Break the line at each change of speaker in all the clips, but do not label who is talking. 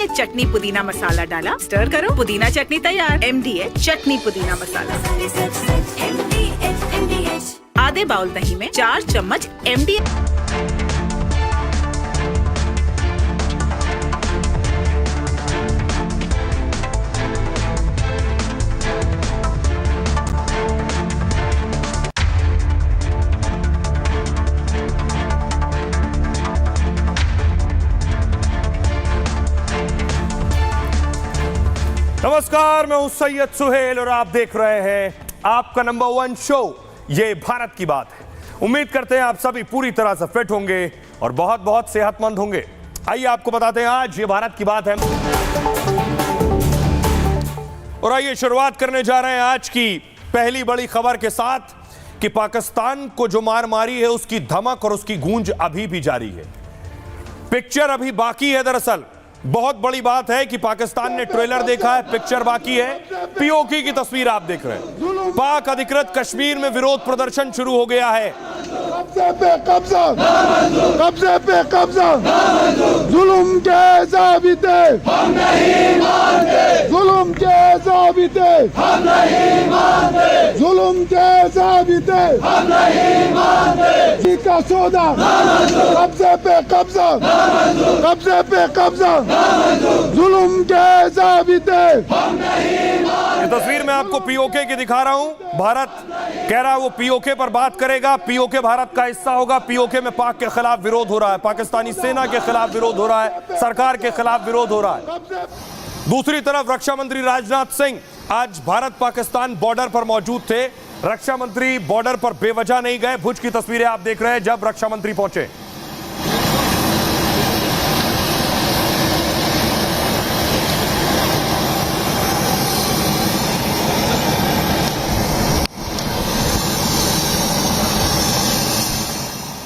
चटनी पुदीना मसाला डाला, स्टर करो, पुदीना चटनी तैयार। MDH चटनी पुदीना मसाला। आधे बाउल दही में 4 चम्मच MDH।
नमस्कार, मैं हूं सैयद सुहेल और आप देख रहे हैं आपका नंबर 1 शो ये भारत की बात है। उम्मीद करते हैं आप सभी पूरी तरह से फिट होंगे और बहुत बहुत सेहतमंद होंगे। आइए आपको बताते हैं आज ये भारत की बात है और आइए शुरुआत करने जा रहे हैं आज की पहली बड़ी खबर के साथ कि पाकिस्तान को जो मार मारी है उसकी धमक और उसकी गूंज अभी भी जारी है। पिक्चर अभी बाकी है। दरअसल बहुत बड़ी बात है कि पाकिस्तान ने ट्रेलर देखा है, पिक्चर बाकी है। पीओके की तस्वीर आप देख रहे हैं। पाक अधिकृत कश्मीर में विरोध प्रदर्शन शुरू हो गया है।
कब्जे पे कब्जा, कब्जे पे कब्जा, जुल्म के ज़ाबिते हम नहीं मानते, जुल्म के ज़ाबिते हम नहीं मानते, जुल्म के ज़ाबिते हम नहीं मानते, जी का सौदा कब्जे पे कब्जा, कब्जे पे कब्जा, जुल्म के ज़ाबिते हम नहीं मानते।
ये तस्वीर मैं आपको पीओके की दिखा रहा हूं। भारत कह रहा है वो पीओके पर बात करेगा, पीओके भारत का हिस्सा होगा। पीओके में पाक के खिलाफ विरोध हो रहा है, पाकिस्तानी सेना के खिलाफ विरोध हो रहा है, सरकार के खिलाफ विरोध हो रहा है। दूसरी तरफ रक्षा मंत्री राजनाथ सिंह आज भारत पाकिस्तान बॉर्डर पर मौजूद थे। रक्षा मंत्री बॉर्डर पर बेवजह नहीं गए। भुज की तस्वीरें आप देख रहे हैं जब रक्षा मंत्री पहुंचे।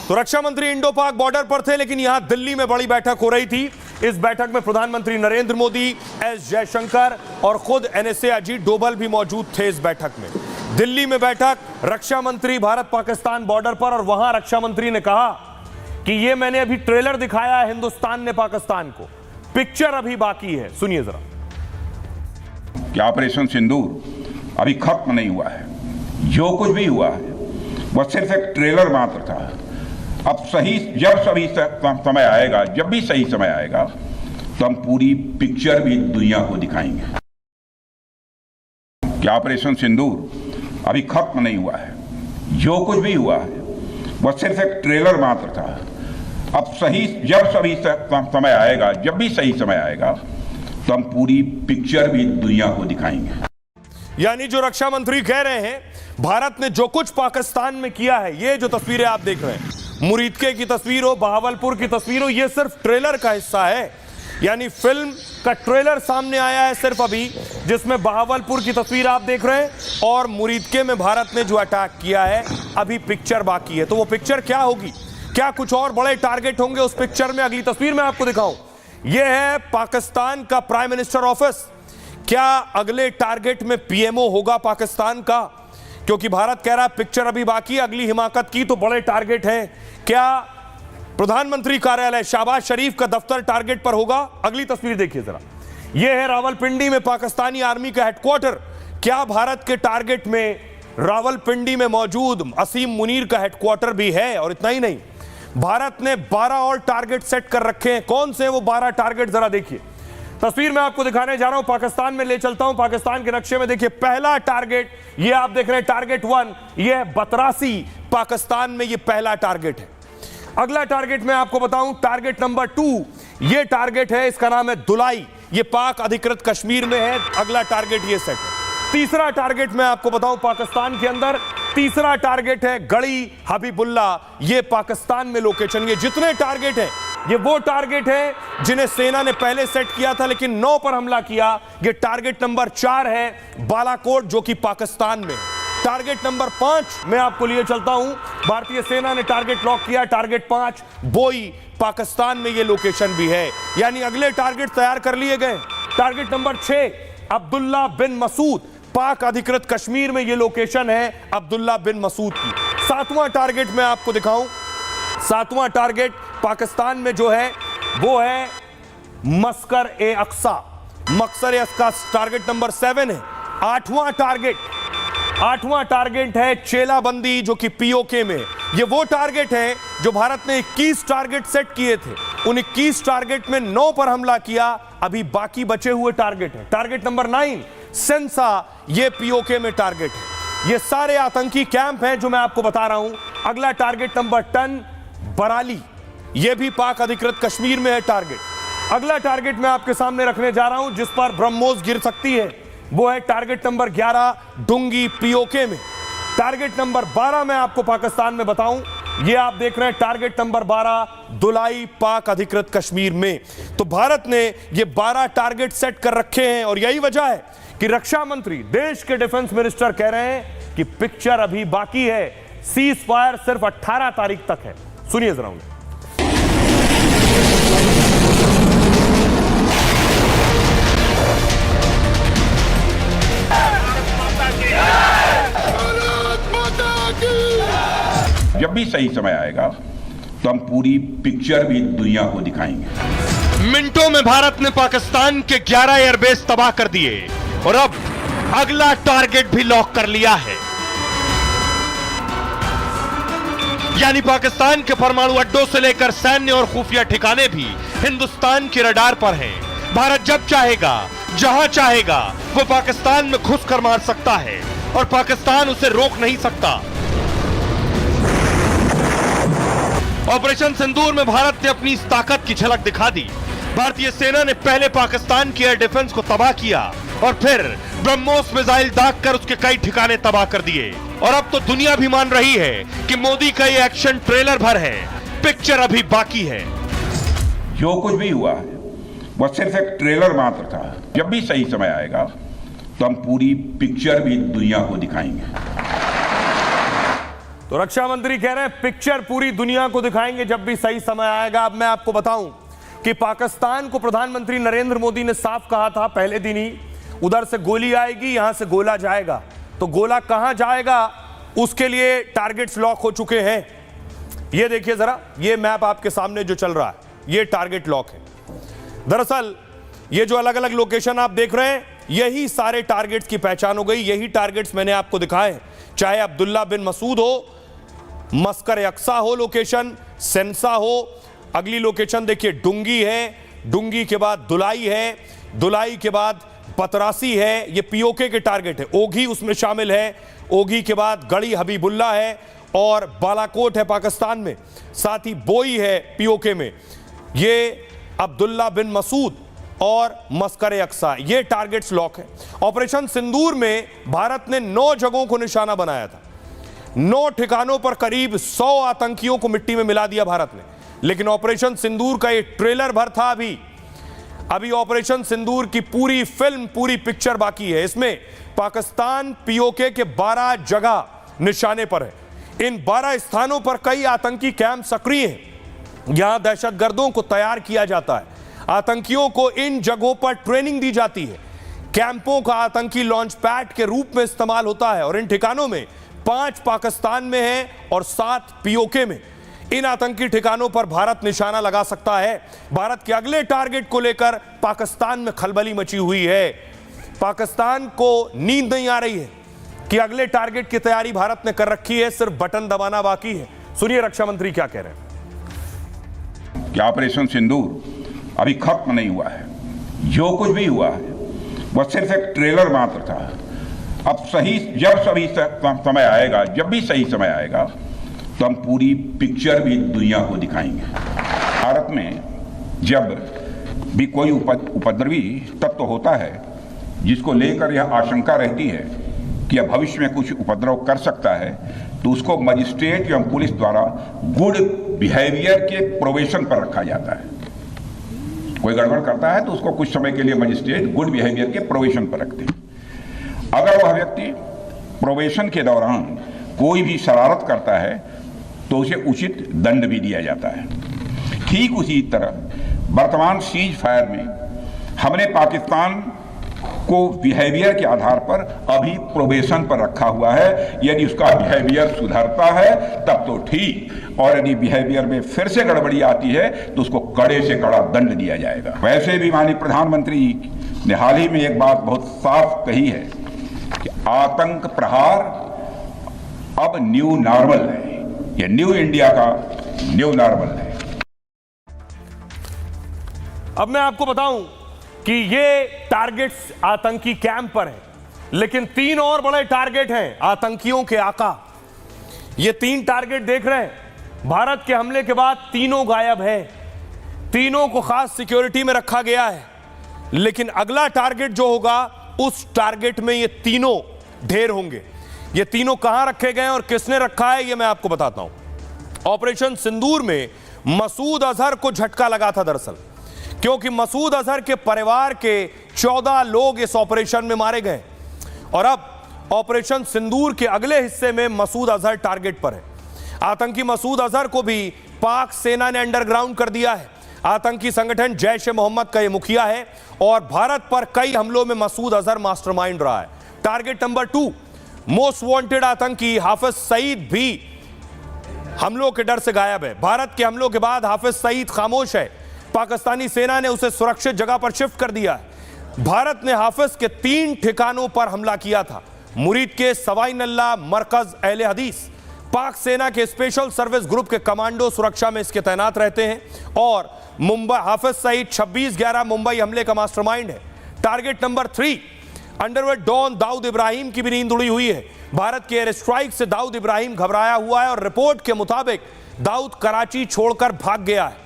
तो रक्षा मंत्री इंडो पाक बॉर्डर पर थे, लेकिन यहां दिल्ली में बड़ी बैठक हो रही थी। इस बैठक में प्रधानमंत्री नरेंद्र मोदी, एस जयशंकर और खुद NSA अजीत डोभाल भी मौजूद थे। इस बैठक में दिल्ली में बैठक, रक्षा मंत्री भारत पाकिस्तान बॉर्डर पर, और वहां रक्षा मंत्री ने कहा कि ये मैंने अभी ट्रेलर दिखाया है हिंदुस्तान ने पाकिस्तान को, पिक्चर अभी बाकी है। सुनिए जरा।
कि ऑपरेशन सिंदूर अभी खत्म नहीं हुआ है। जो कुछ भी हुआ है वह सिर्फ एक ट्रेलर मात्र था। अब जब समय आएगा, जब भी सही समय आएगा, तो हम पूरी पिक्चर भी दुनिया को दिखाएंगे। कि ऑपरेशन सिंदूर अभी खत्म नहीं हुआ है। जो कुछ भी हुआ है वह सिर्फ एक ट्रेलर मात्र था। अब जब समय आएगा, जब भी सही समय आएगा, तो हम पूरी पिक्चर भी दुनिया को दिखाएंगे।
यानी जो रक्षा मंत्री कह रहे हैं, भारत ने जो कुछ पाकिस्तान में किया है, ये जो तस्वीरें आप देख रहे हैं, मुरीदके की तस्वीर हो, बहावलपुर की तस्वीर हो, ये सिर्फ ट्रेलर का हिस्सा है। यानी फिल्म का ट्रेलर सामने आया है सिर्फ अभी, जिसमें बहावलपुर की तस्वीर आप देख रहे हैं और मुरीदके में भारत ने जो अटैक किया है, अभी पिक्चर बाकी है। तो वो पिक्चर क्या होगी, क्या कुछ और बड़े टारगेट होंगे उस पिक्चर में? अगली तस्वीर में आपको दिखाऊं। यह है पाकिस्तान का प्राइम मिनिस्टर ऑफिस। क्या अगले टारगेट में PMO होगा पाकिस्तान का? क्योंकि भारत कह रहा है पिक्चर अभी बाकी है, अगली हिमाकत की तो बड़े टारगेट हैं। क्या प्रधानमंत्री कार्यालय शहबाज शरीफ का दफ्तर टारगेट पर होगा? अगली तस्वीर देखिए जरा। यह है रावलपिंडी में पाकिस्तानी आर्मी का हेडक्वार्टर। क्या भारत के टारगेट में रावलपिंडी में मौजूद असीम मुनीर का हेडक्वार्टर भी है? और इतना ही नहीं, भारत ने 12 और टारगेट सेट कर रखे हैं। कौन से वो 12 टारगेट जरा देखिए। तस्वीर में आपको दिखाने जा रहा हूं, पाकिस्तान में ले चलता हूं। पाकिस्तान के नक्शे में देखिए, पहला टारगेट ये आप देख रहे हैं, टारगेट 1, ये है बतरासी। पाकिस्तान में ये पहला टारगेट है। अगला टारगेट मैं आपको बताऊं, टारगेट नंबर 2, ये टारगेट है, इसका नाम है दुलाई। ये पाक अधिकृत कश्मीर में है। अगला टारगेट ये सेट है। तीसरा टारगेट मैं आपको बताऊं, पाकिस्तान के अंदर तीसरा टारगेट है गड़ी हबीबुल्ला। ये पाकिस्तान में लोकेशन। ये जितने टारगेट हैं, ये वो टारगेट है जिन्हें सेना ने पहले सेट किया था लेकिन 9 पर हमला किया। ये टारगेट नंबर 4 है बालाकोट, जो कि पाकिस्तान में। टारगेट नंबर 5 मैं आपको लिए चलता हूं, भारतीय सेना ने टारगेट लॉक किया। टारगेट 5 बोई, पाकिस्तान में ये लोकेशन भी है। यानी अगले टारगेट तैयार कर लिए गए। टारगेट नंबर 6 अब्दुल्ला बिन मसूद, पाक अधिकृत कश्मीर में ये लोकेशन है अब्दुल्ला बिन मसूद की। 7वां टारगेट मैं आपको दिखाऊं, 7वां टारगेट पाकिस्तान में जो है वो है मस्कर ए अक्सा। मक्सर ए अक्सा टारगेट नंबर 7 है। आठवां टारगेट है चेलाबंदी, जो कि पीओके में। ये वो टारगेट है जो भारत ने 21 टारगेट सेट किए थे। उन 21 टारगेट में 9 पर हमला किया। अभी बाकी बचे हुए टारगेट है। टारगेट नंबर 9 सेंसा, ये पीओके में टारगेट है। ये सारे आतंकी कैंप हैं जो मैं आपको बता रहा हूं। अगला टारगेट नंबर 10 बराली, ये भी पाक अधिकृत कश्मीर में है टारगेट। अगला टारगेट मैं आपके सामने रखने जा रहा हूं जिस पर ब्रह्मोस गिर सकती है, वो है टारगेट नंबर 11 डुंगी पीओके में। टारगेट नंबर 12 मैं आपको पाकिस्तान में बताऊं, ये आप देख रहे हैं टारगेट नंबर 12 दुलाई पाक अधिकृत कश्मीर में। तो भारत ने ये 12 टारगेट सेट कर रखे हैं और यही वजह है कि रक्षा मंत्री, देश के डिफेंस मिनिस्टर कह रहे हैं कि पिक्चर अभी बाकी है। सीज फायर सिर्फ 18 तारीख तक है। सुनिए जरा उन्हें।
जब भी सही समय आएगा तो हम पूरी पिक्चर भी दुनिया को दिखाएंगे।
मिनटों में भारत ने पाकिस्तान के 11 एयरबेस तबाह कर दिए और अब अगला टारगेट भी लॉक कर लिया है। यानी पाकिस्तान के परमाणु अड्डों से लेकर सैन्य और खुफिया ठिकाने भी हिंदुस्तान के रडार पर हैं। भारत जब चाहेगा, जहां चाहेगा, वो पाकिस्तान में घुसकर मार सकता है और पाकिस्तान उसे रोक नहीं सकता। ऑपरेशन सिंदूर में भारत ने अपनी इस ताकत की झलक दिखा दी। भारतीय सेना ने पहले पाकिस्तान की एयर डिफेंस को तबाह किया और फिर ब्रह्मोस मिसाइल दागकर उसके कई ठिकाने तबाह कर दिए। और अब तो दुनिया भी मान रही है कि मोदी का ये एक्शन ट्रेलर भर है, पिक्चर अभी बाकी है।
जो कुछ भी हुआ है वह सिर्फ एक ट्रेलर मात्र था। जब भी सही समय आएगा तो हम पूरी पिक्चर भी दुनिया को दिखाएंगे।
तो रक्षा मंत्री कह रहे हैं पिक्चर पूरी दुनिया को दिखाएंगे जब भी सही समय आएगा। अब मैं आपको बताऊं कि पाकिस्तान को प्रधानमंत्री नरेंद्र मोदी ने साफ कहा था पहले दिन ही, उधर से गोली आएगी, यहां से गोला जाएगा। तो गोला कहां जाएगा उसके लिए टारगेट्स लॉक हो चुके हैं। ये देखिए जरा, ये मैप आपके सामने जो चल रहा है, ये टारगेट लॉक है। दरअसल ये जो अलग अलग लोकेशन आप देख रहे हैं, यही सारे टारगेट्स की पहचान हो गई। यही टारगेट्स मैंने आपको दिखाए, चाहे अब्दुल्ला बिन मसूद हो, मस्कर अक्सा हो लोकेशन, सेंसा हो। अगली लोकेशन देखिए डुंगी है, डुंगी के बाद दुलाई है, दुलाई के बाद पतरासी है, ये पीओके के टारगेट है। ओघी उसमें शामिल है, ओघी के बाद गड़ी हबीबुल्ला है और बालाकोट है पाकिस्तान में, साथ ही बोई है पीओके में। ये अब्दुल्ला बिन मसूद और मस्कर अक्सा, ये टारगेट्स लॉक है। ऑपरेशन सिंदूर में भारत ने 9 जगहों को निशाना बनाया था। 9 ठिकानों पर करीब 100 आतंकियों को मिट्टी में मिला दिया भारत ने। लेकिन ऑपरेशन सिंदूर का ये ट्रेलर भर था। अभी ऑपरेशन सिंदूर की पूरी फिल्म, पूरी पिक्चर बाकी है। इसमें पाकिस्तान पीओके के 12 जगह निशाने पर है। इन 12 स्थानों पर कई आतंकी कैंप सक्रिय हैं। यहां दहशतगर्दों को तैयार किया जाता है, आतंकियों को इन जगहों पर ट्रेनिंग दी जाती है। कैंपों का आतंकी लॉन्च पैड के रूप में इस्तेमाल होता है और इन ठिकानों में 5 पाकिस्तान में है और 7 पीओके में। इन आतंकी ठिकानों पर भारत निशाना लगा सकता है। भारत के अगले टारगेट को लेकर पाकिस्तान में खलबली मची हुई है। पाकिस्तान को नींद नहीं आ रही है कि अगले टारगेट की तैयारी भारत ने कर रखी है, सिर्फ बटन दबाना बाकी है। सुनिए रक्षा मंत्री क्या कह रहे हैं।
कि ऑपरेशन सिंदूर अभी खत्म नहीं हुआ है। जो कुछ भी हुआ है वह सिर्फ एक ट्रेलर मात्र था। अब समय आएगा, जब भी सही समय आएगा तो हम पूरी पिक्चर भी दुनिया को दिखाएंगे। भारत में जब भी कोई उपद्रवी तत्व होता है जिसको लेकर यह आशंका रहती है कि यह भविष्य में कुछ उपद्रव कर सकता है, तो उसको मजिस्ट्रेट एवं पुलिस द्वारा गुड बिहेवियर के प्रोबेशन पर रखा जाता है। कोई गड़बड़ करता है तो उसको कुछ समय के लिए मजिस्ट्रेट गुड बिहेवियर के प्रोबेशन पर रखते हैं। अगर वह व्यक्ति प्रोबेशन के दौरान कोई भी शरारत करता है तो उसे उचित दंड भी दिया जाता है। ठीक उसी तरह वर्तमान सीज फायर में हमने पाकिस्तान को बिहेवियर के आधार पर अभी प्रोबेशन पर रखा हुआ है। यदि उसका बिहेवियर सुधरता है तब तो ठीक, और यदि बिहेवियर में फिर से गड़बड़ी आती है तो उसको कड़े से कड़ा दंड दिया जाएगा। वैसे भी माननीय प्रधानमंत्री ने हाल ही में एक बात बहुत साफ कही है कि आतंक प्रहार अब न्यू नॉर्मल है। यह न्यू इंडिया का न्यू नॉर्मल है।
अब मैं आपको बताऊं कि ये टारगेट्स आतंकी कैंप पर हैं, लेकिन 3 और बड़े टारगेट हैं आतंकियों के आका। ये 3 टारगेट देख रहे हैं, भारत के हमले के बाद तीनों गायब हैं, तीनों को खास सिक्योरिटी में रखा गया है। लेकिन अगला टारगेट जो होगा उस टारगेट में ये तीनों ढेर होंगे। ये तीनों कहां रखे गए और किसने रखा है ये मैं आपको बताता हूं। ऑपरेशन सिंदूर में मसूद अजहर को झटका लगा था दरअसल, क्योंकि मसूद अजहर के परिवार के 14 लोग इस ऑपरेशन में मारे गए और अब ऑपरेशन सिंदूर के अगले हिस्से में मसूद अजहर टारगेट पर है। आतंकी मसूद अजहर को भी पाक सेना ने अंडरग्राउंड कर दिया है। आतंकी संगठन जैश ए मोहम्मद का यह मुखिया है और भारत पर कई हमलों में मसूद अजहर मास्टरमाइंड रहा है। टारगेट नंबर 2 मोस्ट वांटेड आतंकी हाफिज सईद भी हमलों के डर से गायब है। भारत के हमलों के बाद हाफिज सईद खामोश है। पाकिस्तानी सेना ने उसे सुरक्षित जगह पर शिफ्ट कर दिया है। भारत ने हाफिज के 3 ठिकानों पर हमला किया था। मुरीद के सवाई नल्ला मरकज अहले हदीस। पाक सेना के स्पेशल सर्विस ग्रुप के कमांडो सुरक्षा में इसके तैनात रहते हैं और मुंबई हाफिज सईद 26/11 मुंबई हमले का मास्टरमाइंड है। Target number 3 underworld don Dawood Ibrahim की भी नींद उड़ी हुई है। भारत के एयर स्ट्राइक से दाऊद इब्राहिम घबराया हुआ है और रिपोर्ट के मुताबिक दाऊद कराची छोड़कर भाग गया है।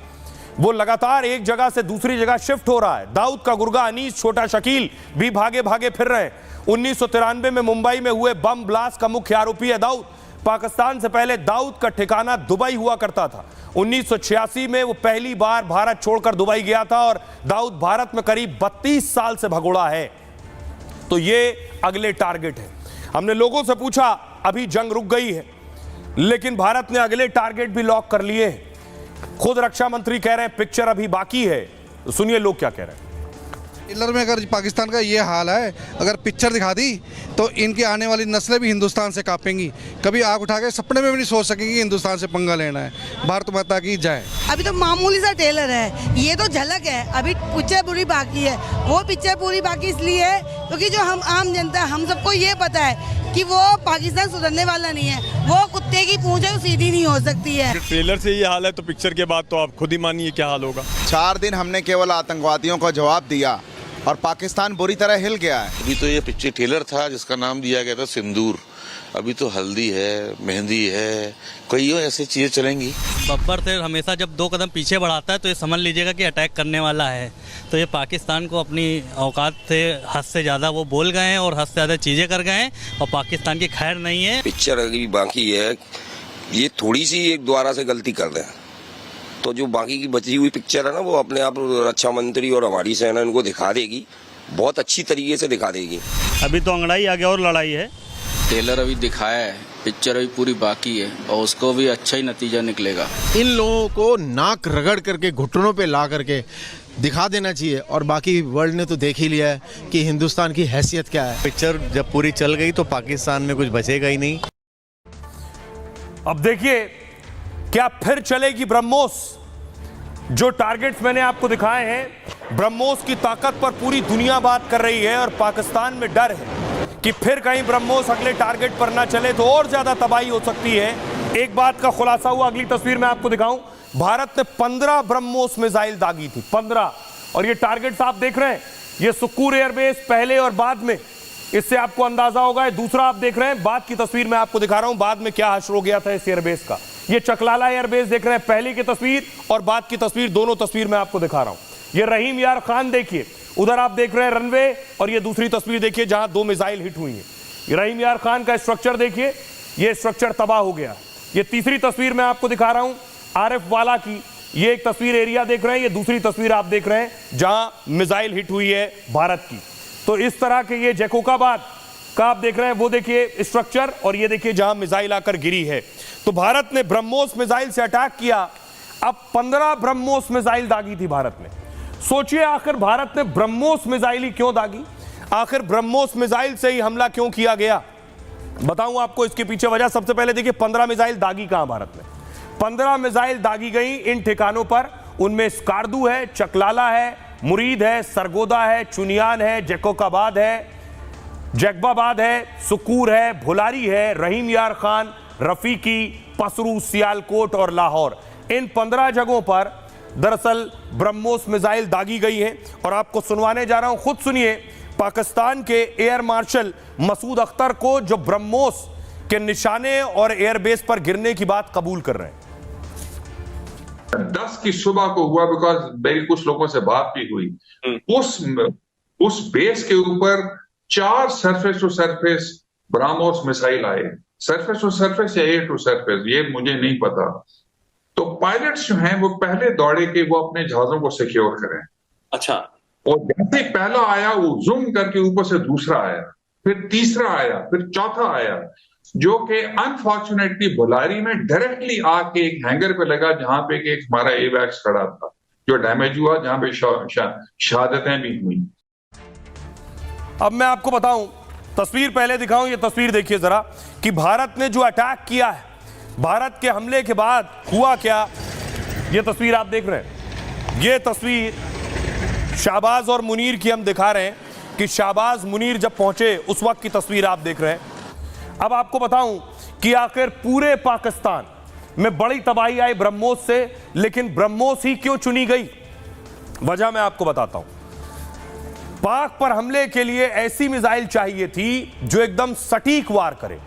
वो लगातार एक जगह से दूसरी जगह शिफ्ट हो रहा है। दाऊद का गुर्गा अनीस, छोटा शकील भी भागे भागे फिर रहे हैं। 1993 में मुंबई में हुए बम ब्लास्ट का मुख्य आरोपी है दाऊद। पाकिस्तान से पहले दाऊद का ठिकाना दुबई हुआ करता था। 1986 में वो पहली बार भारत छोड़कर दुबई गया था और दाऊद भारत में करीब 32 साल से भगोड़ा है। तो ये अगले टारगेट है। हमने लोगों से पूछा, अभी जंग रुक गई है लेकिन भारत ने अगले टारगेट भी लॉक कर लिए हैं। खुद रक्षा मंत्री कह रहे हैं पिक्चर अभी बाकी है। तो सुनिए लोग क्या कह रहे हैं।
ट्रेलर में अगर पाकिस्तान का ये हाल है, अगर पिक्चर दिखा दी तो इनकी आने वाली नस्लें भी हिंदुस्तान से कांपेंगी। कभी आग उठा के सपने में भी नहीं सोच सकेंगी कि हिंदुस्तान से पंगा लेना है। भारत माता की जय।
अभी तो मामूली सा ट्रेलर है, ये तो झलक है, अभी पिक्चर पूरी बाकी है। वो पिक्चर पूरी बाकी इसलिए है क्योंकि जो हम आम जनता, हम सबको ये पता है कि वो पाकिस्तान सुधरने वाला नहीं है। वो कुत्ते की पूंछ है, सीधी नहीं हो सकती है।
ट्रेलर से ये हाल है तो पिक्चर के बाद तो आप खुद ही मानिए क्या हाल होगा।
4 दिन हमने केवल आतंकवादियों को जवाब दिया और पाकिस्तान बुरी तरह हिल गया है।
अभी तो ये पिक्चर ट्रेलर था जिसका नाम दिया गया था सिंदूर। अभी तो हल्दी है, मेहंदी है, कई ऐसी चीजें चलेंगी।
बब्बर से हमेशा जब 2 कदम पीछे बढ़ाता है तो ये समझ लीजिएगा कि अटैक करने वाला है। तो ये पाकिस्तान को अपनी औकात से हद से ज़्यादा वो बोल गए हैं और हद से ज़्यादा चीज़ें कर गए हैं और पाकिस्तान की खैर नहीं है।
पिक्चर अभी बाकी है, ये थोड़ी सी एक द्वारा से गलती कर रहे हैं तो जो बाकी की बची हुई पिक्चर है ना वो अपने आप रक्षा मंत्री और हमारी सेना इनको दिखा देगी, बहुत अच्छी तरीके से दिखा देगी।
अभी तो अंगड़ाई आगे और लड़ाई है।
ट्रेलर अभी दिखाया है, पिक्चर अभी पूरी बाकी है और उसको भी अच्छा ही नतीजा निकलेगा।
इन लोगों को नाक रगड़ करके घुटनों पे ला करके दिखा देना चाहिए और बाकी वर्ल्ड ने तो देख ही लिया है कि हिंदुस्तान की हैसियत क्या है।
पिक्चर जब पूरी चल गई तो पाकिस्तान में कुछ बचेगा ही नहीं।
अब देखिए क्या फिर चलेगी ब्रह्मोस। जो टारगेट्स मैंने आपको दिखाए हैं, ब्रह्मोस की ताकत पर पूरी दुनिया बात कर रही है और पाकिस्तान में डर है कि फिर कहीं ब्रह्मोस अगले टारगेट पर ना चले तो और ज्यादा तबाही हो सकती है। एक बात का खुलासा हुआ, अगली तस्वीर मैं आपको दिखाऊं। भारत ने 15 ब्रह्मोस मिसाइल दागी थी, 15। और ये टारगेट्स आप देख रहे हैं, ये सुक्कूर एयरबेस पहले और बाद में, इससे आपको अंदाजा होगा। दूसरा आप देख रहे हैं, बाद की तस्वीर मैं आपको दिखा रहा हूं, बाद में क्या हश्र हो गया था इस एयरबेस का। ये चकलाला एयरबेस देख रहे हैं, पहले की तस्वीर और बाद की तस्वीर, दोनों तस्वीर मैं आपको दिखा रहा हूं। ये रहीम यार खान देखिए, उधर आप देख रहे हैं रनवे, और ये दूसरी तस्वीर देखिए जहां 2 मिसाइल हिट हुई है। ये रहीम यार खान का स्ट्रक्चर देखिए, ये स्ट्रक्चर तबाह हो गया। ये तीसरी तस्वीर मैं आपको दिखा रहा हूं आरिफ वाला की, ये एक तस्वीर एरिया देख रहे हैं, ये दूसरी तस्वीर आप देख रहे हैं जहां मिसाइल हिट हुई है भारत की। तो इस तरह के ये जैकोबाबाद का आप देख रहे हैं, वो देखिए स्ट्रक्चर, और ये देखिए जहां मिसाइल आकर गिरी है। तो भारत ने ब्रह्मोस मिसाइल से अटैक किया। अब 15 ब्रह्मोस मिसाइल दागी थी भारत ने। सोचिए आखिर भारत ने ब्रह्मोस मिसाइल ही क्यों दागी। आखिर ब्रह्मोस मिसाइल से ही हमला क्यों किया गया? बताऊं आपको इसके पीछे वजह। सबसे पहले देखिए 15 मिसाइल दागी कहां भारत में। 15 मिसाइल दागी गई इन ठिकानों पर। उनमें स्कार्दू है, चकलाला है, मुरीद है, सरगोदा है, चुनियान है, जैकोबाबाद है, जैकबाबाद है, सुकूर है, भुलारी है, रहीम यार खान, रफीकी, पसरू, सियालकोट और लाहौर। इन 15 जगहों पर दरअसल ब्रह्मोस मिसाइल दागी गई है। और आपको सुनवाने जा रहा हूं, खुद सुनिए पाकिस्तान के एयर मार्शल मसूद अख्तर को, जो ब्रह्मोस के निशाने और एयरबेस पर गिरने की बात कबूल कर रहे हैं।
10 की सुबह को हुआ, बिकॉज मेरी कुछ लोगों से बात भी हुई। उस बेस के ऊपर 4 surface to surface BrahMos missile आए। सरफेस टू सरफेस या एयर टू सरफेस ये मुझे नहीं पता। तो पायलट्स जो हैं वो पहले दौड़े कि वो अपने जहाजों को सिक्योर करें।
अच्छा।
और जैसे पहला आया वो जूम करके ऊपर से दूसरा आया, फिर तीसरा आया, फिर चौथा आया, जो कि अनफॉर्चुनेटली बुलारी में डायरेक्टली आके एक हैंगर पे लगा जहां पे एक हमारा एवैक्स खड़ा था, जो डैमेज हुआ, जहां पे शहादतें भी हुई।
अब मैं आपको बताऊं, तस्वीर पहले दिखाऊं, ये तस्वीर देखिए जरा कि भारत ने जो अटैक किया है, भारत के हमले के बाद हुआ क्या। ये तस्वीर आप देख रहे हैं, ये तस्वीर शाहबाज और मुनीर की हम दिखा रहे हैं कि शाहबाज मुनीर जब पहुंचे उस वक्त की तस्वीर आप देख रहे हैं। अब आपको बताऊं कि आखिर पूरे पाकिस्तान में बड़ी तबाही आई ब्रह्मोस से, लेकिन ब्रह्मोस ही क्यों चुनी गई, वजह मैं आपको बताता हूं। पाक पर हमले के लिए ऐसी मिसाइल चाहिए थी जो एकदम सटीक वार करे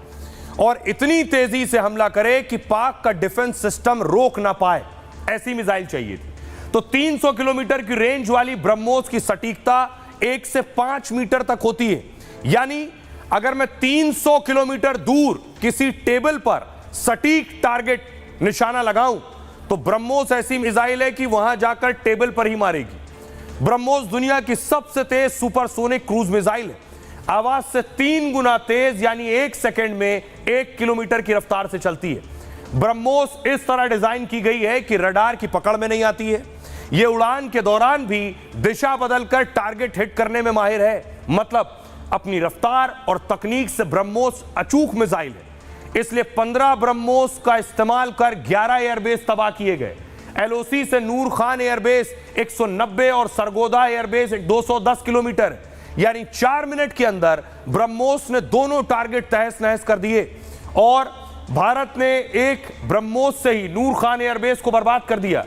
और इतनी तेजी से हमला करे कि पाक का डिफेंस सिस्टम रोक ना पाए, ऐसी मिसाइल चाहिए थी। तो 300 किलोमीटर की रेंज वाली ब्रह्मोस की सटीकता 1 से 5 मीटर तक होती है। यानी अगर मैं 300 किलोमीटर दूर किसी टेबल पर सटीक टारगेट निशाना लगाऊं तो ब्रह्मोस ऐसी मिसाइल है कि वहां जाकर टेबल पर ही मारेगी। ब्रह्मोस दुनिया की सबसे तेज सुपरसोनिक क्रूज मिसाइल है। आवाज से 3 गुना तेज, यानी 1 सेकंड में 1 किलोमीटर की रफ्तार से चलती है। ब्रह्मोस इस तरह डिजाइन की गई है कि रडार की पकड़ में नहीं आती है। यह उड़ान के दौरान भी दिशा बदलकर टारगेट हिट करने में माहिर है। मतलब अपनी रफ्तार और तकनीक से ब्रह्मोस अचूक मिसाइल है। इसलिए 15 ब्रह्मोस का इस्तेमाल कर 11 एयरबेस तबाह किए गए। एलओसी से नूर खान एयरबेस 190 और सरगोदा एयरबेस 210 किलोमीटर, यानी 4 मिनट के अंदर ब्रह्मोस ने दोनों टारगेट तहस नहस कर दिए। और भारत ने एक ब्रह्मोस से ही नूर खान एयरबेस को बर्बाद कर दिया।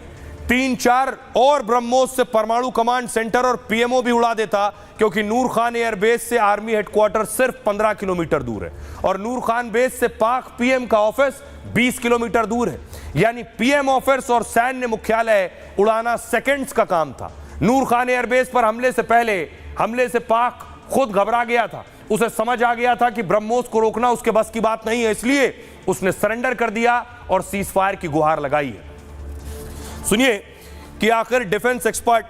3-4 और ब्रह्मोस से परमाणु कमांड सेंटर और पीएमओ भी उड़ा देता, क्योंकि नूर खान एयरबेस से आर्मी हेडक्वार्टर सिर्फ 15 किलोमीटर दूर है और नूर खान बेस से पाक पीएम का ऑफिस 20 किलोमीटर दूर है। यानी पीएम ऑफिस और सैन्य मुख्यालय उड़ाना सेकंड्स का काम था। नूर खान एयरबेस पर हमले से पहले हमले से पाक खुद घबरा गया था। उसे समझ आ गया था कि ब्रह्मोस को रोकना उसके बस की बात नहीं है, इसलिए उसने सरेंडर कर दिया और सीज फायर की गुहार लगाई है। सुनिए कि आखिर डिफेंस एक्सपर्ट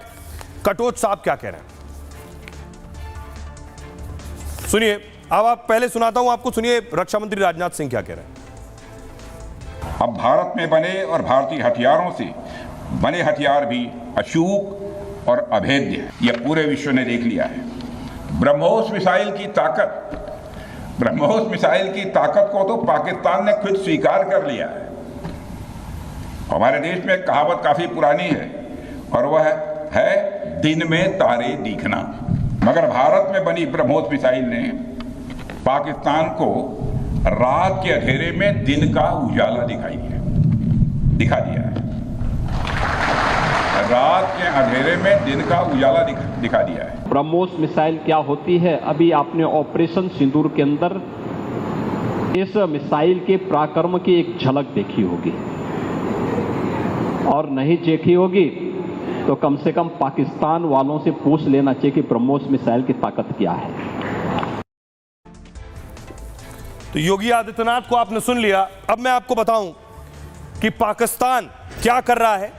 कटोच साहब क्या कह रहे हैं। सुनिए, अब आप पहले सुनाता हूं आपको, सुनिए रक्षा मंत्री राजनाथ सिंह क्या कह रहे हैं।
अब भारत में बने और भारतीय हथियारों से बने हथियार भी अचूक और अभेद्य है, यह पूरे विश्व ने देख लिया है। ब्रह्मोस मिसाइल की ताकत को तो पाकिस्तान ने खुद स्वीकार कर लिया है। हमारे देश में एक कहावत काफी पुरानी है और वह है दिन में तारे दिखना। मगर भारत में बनी ब्रह्मोस मिसाइल ने पाकिस्तान को रात के अंधेरे में दिन का उजाला दिखा दिया है। रात के अंधेरे में दिन का उजाला दिखा दिया है।
ब्रह्मोस मिसाइल क्या होती है, अभी आपने ऑपरेशन सिंदूर के अंदर इस मिसाइल के पराक्रम की एक झलक देखी होगी, और नहीं देखी होगी तो कम से कम पाकिस्तान वालों से पूछ लेना चाहिए कि ब्रह्मोस मिसाइल की ताकत क्या है।
तो योगी आदित्यनाथ को आपने सुन लिया। अब मैं आपको बताऊं कि पाकिस्तान क्या कर रहा है,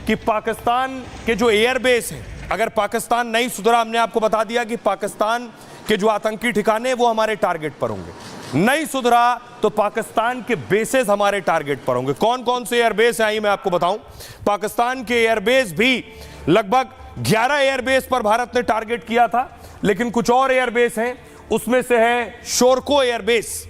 कि पाकिस्तान के जो एयरबेस है, अगर पाकिस्तान नहीं सुधरा, हमने आपको बता दिया कि पाकिस्तान के जो आतंकी ठिकाने वो हमारे टारगेट पर होंगे। नहीं सुधरा तो पाकिस्तान के बेसेस हमारे टारगेट पर होंगे। कौन कौन से एयरबेस हैं आइए मैं आपको बताऊं। पाकिस्तान के एयरबेस भी लगभग 11 एयरबेस पर भारत ने टारगेट किया था, लेकिन कुछ और एयरबेस हैं, उसमें से है शोरको एयरबेस।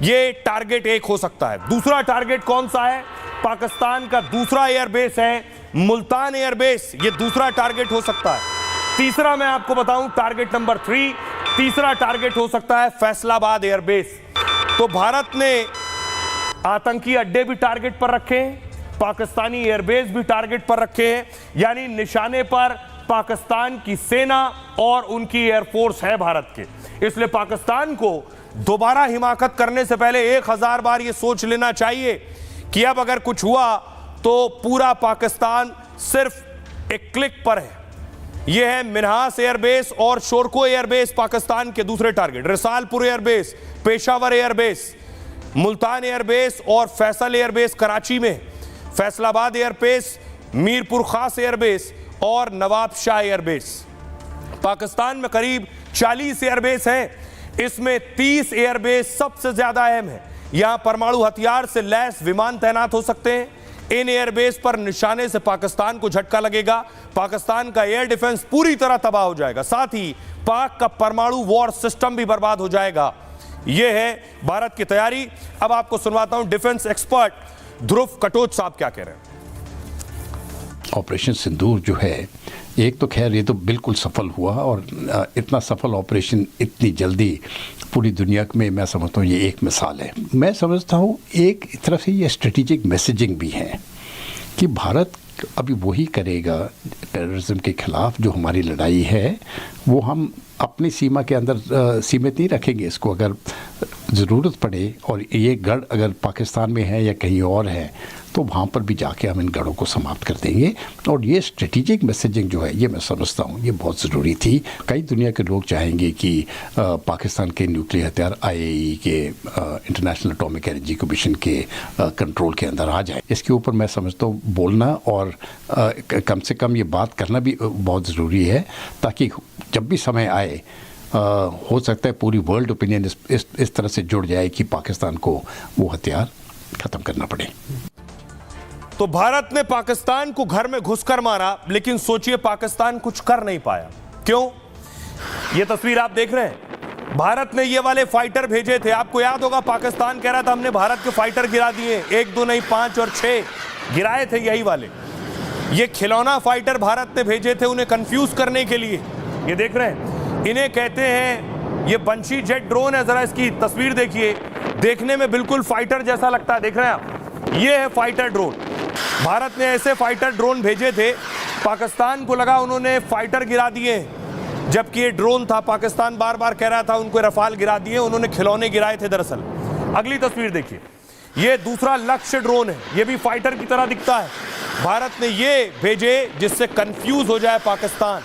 ये टारगेट 1 हो सकता है। दूसरा टारगेट कौन सा है? पाकिस्तान का दूसरा एयरबेस है मुल्तान एयरबेस, ये दूसरा टारगेट हो सकता है। तीसरा मैं आपको बताऊं, टारगेट नंबर 3, तीसरा टारगेट हो सकता है फैसलाबाद एयरबेस। तो भारत ने आतंकी अड्डे भी टारगेट पर रखे हैं, पाकिस्तानी एयरबेस भी टारगेट पर रखे हैं, यानी निशाने पर पाकिस्तान की सेना और उनकी एयरफोर्स है भारत के। इसलिए पाकिस्तान को दोबारा हिमाकत करने से पहले 1000 बार यह सोच लेना चाहिए कि अब अगर कुछ हुआ तो पूरा पाकिस्तान सिर्फ एक क्लिक पर है। यह है मिन्हास एयरबेस और शोरको एयरबेस पाकिस्तान के दूसरे target, Risalpur airbase, Peshawar airbase, Multan airbase और फैसल एयरबेस कराची में, फैसलाबाद एयरबेस, मीरपुर खास एयरबेस और नवाब शाह एयरबेस। पाकिस्तान में करीब 40 एयरबेस हैं, इसमें 30 एयरबेस सबसे ज्यादा अहम है। यहां परमाणु हथियार से लैस विमान तैनात हो सकते हैं। इन एयरबेस पर निशाने से पाकिस्तान को झटका लगेगा, पाकिस्तान का एयर डिफेंस पूरी तरह तबाह हो जाएगा, साथ ही पाक का परमाणु वॉर सिस्टम भी बर्बाद हो जाएगा। यह है भारत की तैयारी। अब आपको सुनवाता हूं डिफेंस एक्सपर्ट ध्रुव कटोच साहब क्या कह रहे हैं।
ऑपरेशन सिंदूर जो है, एक तो खैर ये तो बिल्कुल सफल हुआ, और इतना सफल ऑपरेशन इतनी जल्दी पूरी दुनिया में, मैं समझता हूँ ये एक मिसाल है। मैं समझता हूँ एक तरफ से ये स्ट्रेटेजिक मैसेजिंग भी है कि भारत अभी वही करेगा टेररिज्म के खिलाफ, जो हमारी लड़ाई है वो हम अपनी सीमा के अंदर सीमित नहीं रखेंगे इसको। अगर ज़रूरत पड़े और ये गढ़ अगर पाकिस्तान में है या कहीं और है तो वहाँ पर भी जाके हम इन गढ़ों को समाप्त कर देंगे। और ये स्ट्रेटेजिक मैसेजिंग जो है, ये मैं समझता हूँ ये बहुत ज़रूरी थी। कई दुनिया के लोग चाहेंगे कि पाकिस्तान के न्यूक्लियर हथियार IAEA के इंटरनेशनल एटॉमिक एनर्जी कमीशन के कंट्रोल के अंदर आ जाए। इसके ऊपर मैं समझता हूँ बोलना और कम से कम ये बात करना भी बहुत ज़रूरी है, ताकि जब भी समय आए हो सकता है पूरी वर्ल्ड ओपिनियन इस तरह से जुड़ जाए कि पाकिस्तान को वो हथियार ख़त्म करना पड़े।
तो भारत ने पाकिस्तान को घर में घुसकर मारा, लेकिन सोचिए पाकिस्तान कुछ कर नहीं पाया। क्यों? यह तस्वीर आप देख रहे हैं, भारत ने ये वाले फाइटर भेजे थे। आपको याद होगा पाकिस्तान कह रहा था हमने भारत के फाइटर गिरा दिए, 1 2 नहीं 5 और 6 गिराए थे यही वाले। ये खिलौना फाइटर भारत ने भेजे थे उन्हें कंफ्यूज करने के लिए। ये देख रहे हैं, इन्हें कहते हैं, ये बंशी जेट ड्रोन है। जरा इसकी तस्वीर देखिए, देखने में बिल्कुल फाइटर जैसा लगता है, देख रहे हैं आप, ये है फाइटर ड्रोन। भारत ने ऐसे फाइटर ड्रोन भेजे थे, पाकिस्तान को लगा उन्होंने फाइटर गिरा दिए, जबकि ये ड्रोन था। पाकिस्तान बार बार कह रहा था उनको रफाल गिरा दिए, उन्होंने खिलौने गिराए थे दरअसल। अगली तस्वीर देखिए, ये दूसरा लक्ष्य ड्रोन है, ये भी फाइटर की तरह दिखता है। भारत ने ये भेजे जिससे कंफ्यूज हो जाए पाकिस्तान।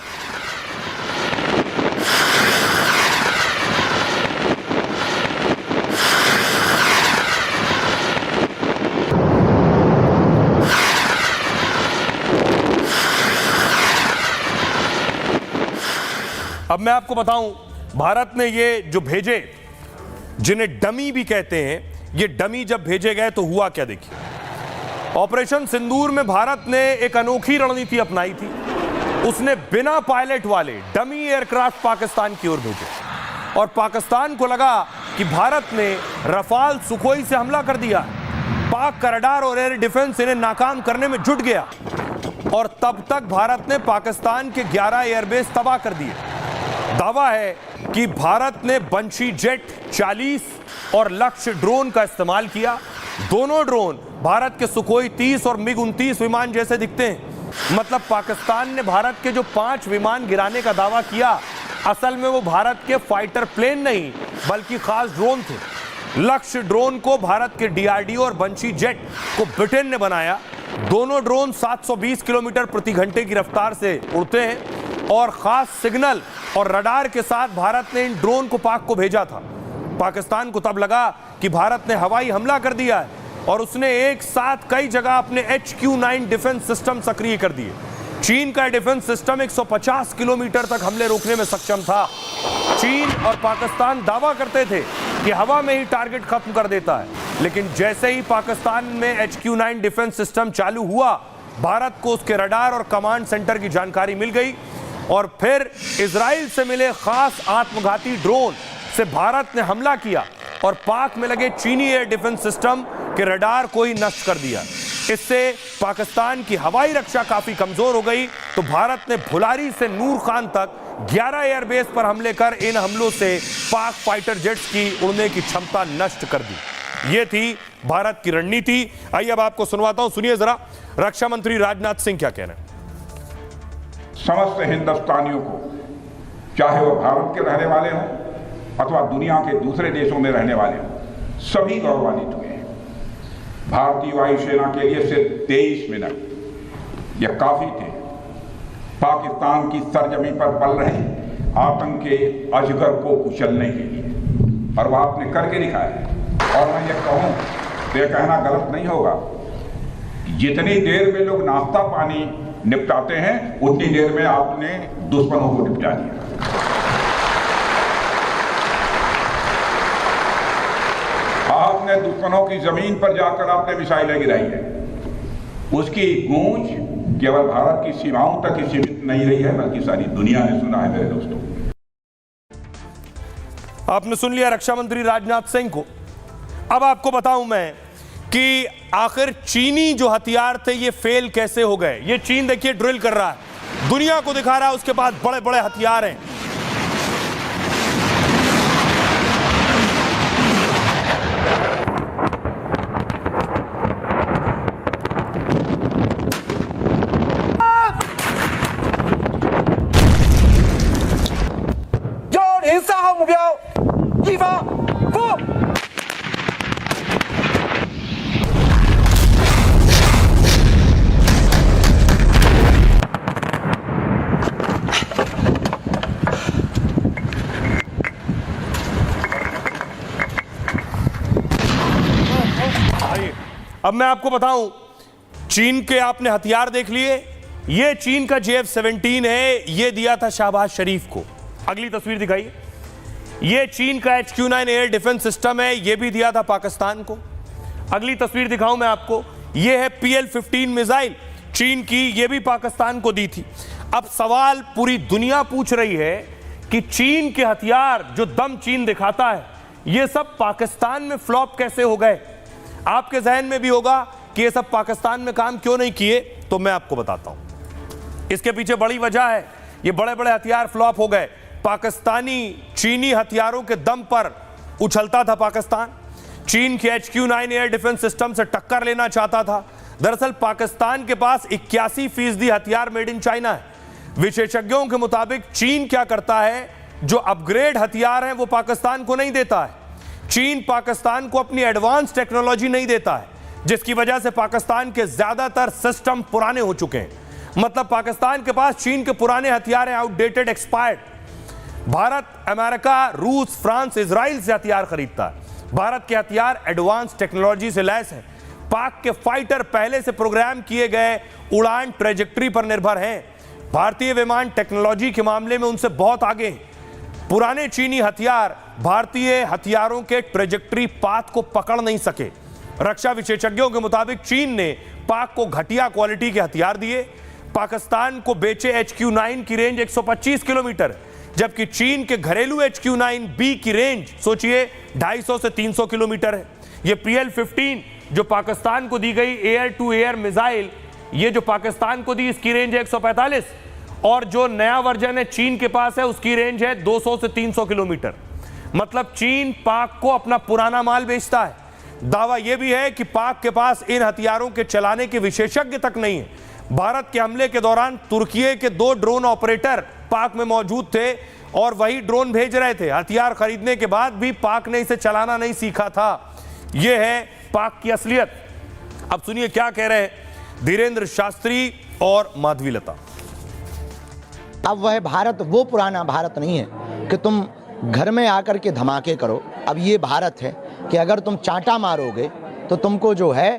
अब मैं आपको बताऊं, भारत ने ये जो भेजे, जिन्हें डमी भी कहते हैं, ये डमी जब भेजे गए तो हुआ क्या देखिए। ऑपरेशन सिंदूर में भारत ने एक अनोखी रणनीति अपनाई थी। उसने बिना पायलट वाले डमी एयरक्राफ्ट पाकिस्तान की ओर भेजे, और पाकिस्तान को लगा कि भारत ने रफाल सुखोई से हमला कर दिया। पाक का रडार और एयर डिफेंस इन्हें नाकाम करने में जुट गया, और तब तक भारत ने पाकिस्तान के 11 एयरबेस तबाह कर दिए। दावा है कि भारत ने बंशी जेट 40 और लक्ष्य ड्रोन का इस्तेमाल किया। दोनों ड्रोन भारत के सुखोई 30 और मिग 29 विमान जैसे दिखते हैं। मतलब पाकिस्तान ने भारत के जो 5 विमान गिराने का दावा किया, असल में वो भारत के फाइटर प्लेन नहीं बल्कि खास ड्रोन थे। लक्ष्य ड्रोन को भारत के DRDO और बंशी जेट को ब्रिटेन ने बनाया। दोनों ड्रोन 720 किलोमीटर प्रति घंटे की रफ्तार से उड़ते हैं, और खास सिग्नल और रडार के साथ भारत ने इन ड्रोन को पाक को भेजा था। पाकिस्तान को तब लगा कि भारत ने हवाई हमला कर दिया है, और उसने एक साथ कई जगह अपने HQ-9 डिफेंस सिस्टम सक्रिय कर दिए। चीन का डिफेंस सिस्टम 150 किलोमीटर तक हमले रोकने में सक्षम था। चीन और पाकिस्तान दावा करते थे कि हवा में ही टारगेट खत्म कर देता है, लेकिन जैसे ही पाकिस्तान में HQ-9 डिफेंस सिस्टम चालू हुआ, भारत को उसके रडार और कमांड सेंटर की जानकारी मिल गई और फिर इजराइल से मिले खास आत्मघाती ड्रोन से भारत ने हमला किया और पाक में लगे चीनी एयर डिफेंस सिस्टम के रडार को ही नष्ट कर दिया। इससे पाकिस्तान की हवाई रक्षा काफी कमजोर हो गई। तो भारत ने भुलारी से नूर खान तक 11 एयरबेस पर हमले कर इन हमलों से पाक फाइटर जेट्स की उड़ने की क्षमता नष्ट कर दी। यह थी भारत की रणनीति। आइए अब आपको सुनवाता हूं, सुनिए जरा रक्षा मंत्री राजनाथ सिंह क्या कह रहे हैं।
समस्त हिंदुस्तानियों को, चाहे वो भारत के रहने वाले हों अथवा दुनिया के दूसरे देशों में रहने वाले हों, सभी गौरवान्वित हुए हैं। भारतीय वायुसेना के लिए सिर्फ 23 मिनट यह काफी थे पाकिस्तान की सरजमी पर पल रहे आतंक के अजगर को कुचलने के लिए, और वह आपने करके दिखाया। और मैं ये कहूँ तो यह कहना गलत नहीं होगा, जितनी देर में लोग नाश्ता पानी निपटाते हैं उतनी देर में आपने दुश्मनों को निपटा दिया। आपने दुश्मनों की जमीन पर जाकर आपने मिसाइलें गिराई है। उसकी गूंज केवल भारत की सीमाओं तक ही सीमित नहीं रही है, बल्कि सारी दुनिया ने सुना है। मेरे दोस्तों,
आपने सुन लिया रक्षा मंत्री राजनाथ सिंह को। अब आपको बताऊं मैं कि आखिर चीनी जो हथियार थे ये फेल कैसे हो गए। ये चीन देखिए ड्रिल कर रहा है, दुनिया को दिखा रहा है उसके पास बड़े बड़े हथियार हैं। अब मैं आपको बताऊं, चीन के आपने हथियार देख लिए। ये चीन का JF-17 है, ये दिया था शहबाज शरीफ को। अगली तस्वीर दिखाइए। ये चीन का HQ-9 एयर डिफेंस सिस्टम है, ये भी दिया था पाकिस्तान को। अगली तस्वीर दिखाऊं मैं आपको, ये है PL-15 मिसाइल चीन की, ये भी पाकिस्तान को दी थी। अब सवाल पूरी दुनिया पूछ रही है कि चीन के हथियार जो दम चीन दिखाता है, ये सब पाकिस्तान में फ्लॉप कैसे हो गए। आपके जहन में भी होगा कि ये सब पाकिस्तान में काम क्यों नहीं किए, तो मैं आपको बताता हूं। इसके पीछे बड़ी वजह है, ये बड़े बड़े हथियार फ्लॉप हो गए। पाकिस्तानी चीनी हथियारों के दम पर उछलता था पाकिस्तान। चीन के HQ-9 एयर डिफेंस सिस्टम से टक्कर लेना चाहता था। दरअसल पाकिस्तान के पास 81% हथियार मेड इन चाइना है। विशेषज्ञों के मुताबिक चीन क्या करता है, जो अपग्रेड हथियार हैं वो पाकिस्तान को नहीं देता है। चीन पाकिस्तान को अपनी एडवांस टेक्नोलॉजी नहीं देता है, जिसकी वजह से पाकिस्तान के ज्यादातर सिस्टम पुराने हो चुके हैं। मतलब पाकिस्तान के पास चीन के पुराने हथियार हैं, आउटडेटेड, एक्सपायर्ड। भारत अमेरिका, रूस, फ्रांस, इजराइल से हथियार खरीदता है। भारत के हथियार एडवांस टेक्नोलॉजी से लैस है। पाक के फाइटर पहले से प्रोग्राम किए गए उड़ान ट्रेजेक्ट्री पर निर्भर हैं। भारतीय विमान टेक्नोलॉजी के मामले में उनसे बहुत आगे हैं। पुराने चीनी हथियार भारतीय हथियारों के ट्रेजेक्ट्री पाथ को पकड़ नहीं सके। रक्षा विशेषज्ञों के मुताबिक चीन ने पाक को घटिया क्वालिटी के हथियार दिए। पाकिस्तान को बेचे HQ-9 की रेंज 125 किलोमीटर, जबकि चीन के घरेलू HQ-9B की रेंज सोचिए 250 से 300 किलोमीटर है। यह PL-15 जो पाकिस्तान को दी गई एयर टू एयर मिसाइल, ये जो पाकिस्तान को दी, इसकी रेंज है 145, और जो नया वर्जन है चीन के पास है उसकी रेंज है 200 से 300 किलोमीटर। मतलब चीन पाक को अपना पुराना माल बेचता है। दावा यह भी है कि पाक के पास इन हथियारों के चलाने के विशेषज्ञ तक नहीं है। भारत के हमले के दौरान तुर्की के 2 ड्रोन ऑपरेटर पाक में मौजूद थे और वही ड्रोन भेज रहे थे। हथियार खरीदने के बाद भी पाक ने इसे चलाना नहीं सीखा था। यह है पाक की असलियत। अब सुनिए क्या कह रहे हैं धीरेन्द्र शास्त्री और माधवीलता।
अब वह भारत वो पुराना भारत नहीं है कि तुम घर में आकर के धमाके करो। अब ये भारत है कि अगर तुम चांटा मारोगे तो तुमको जो है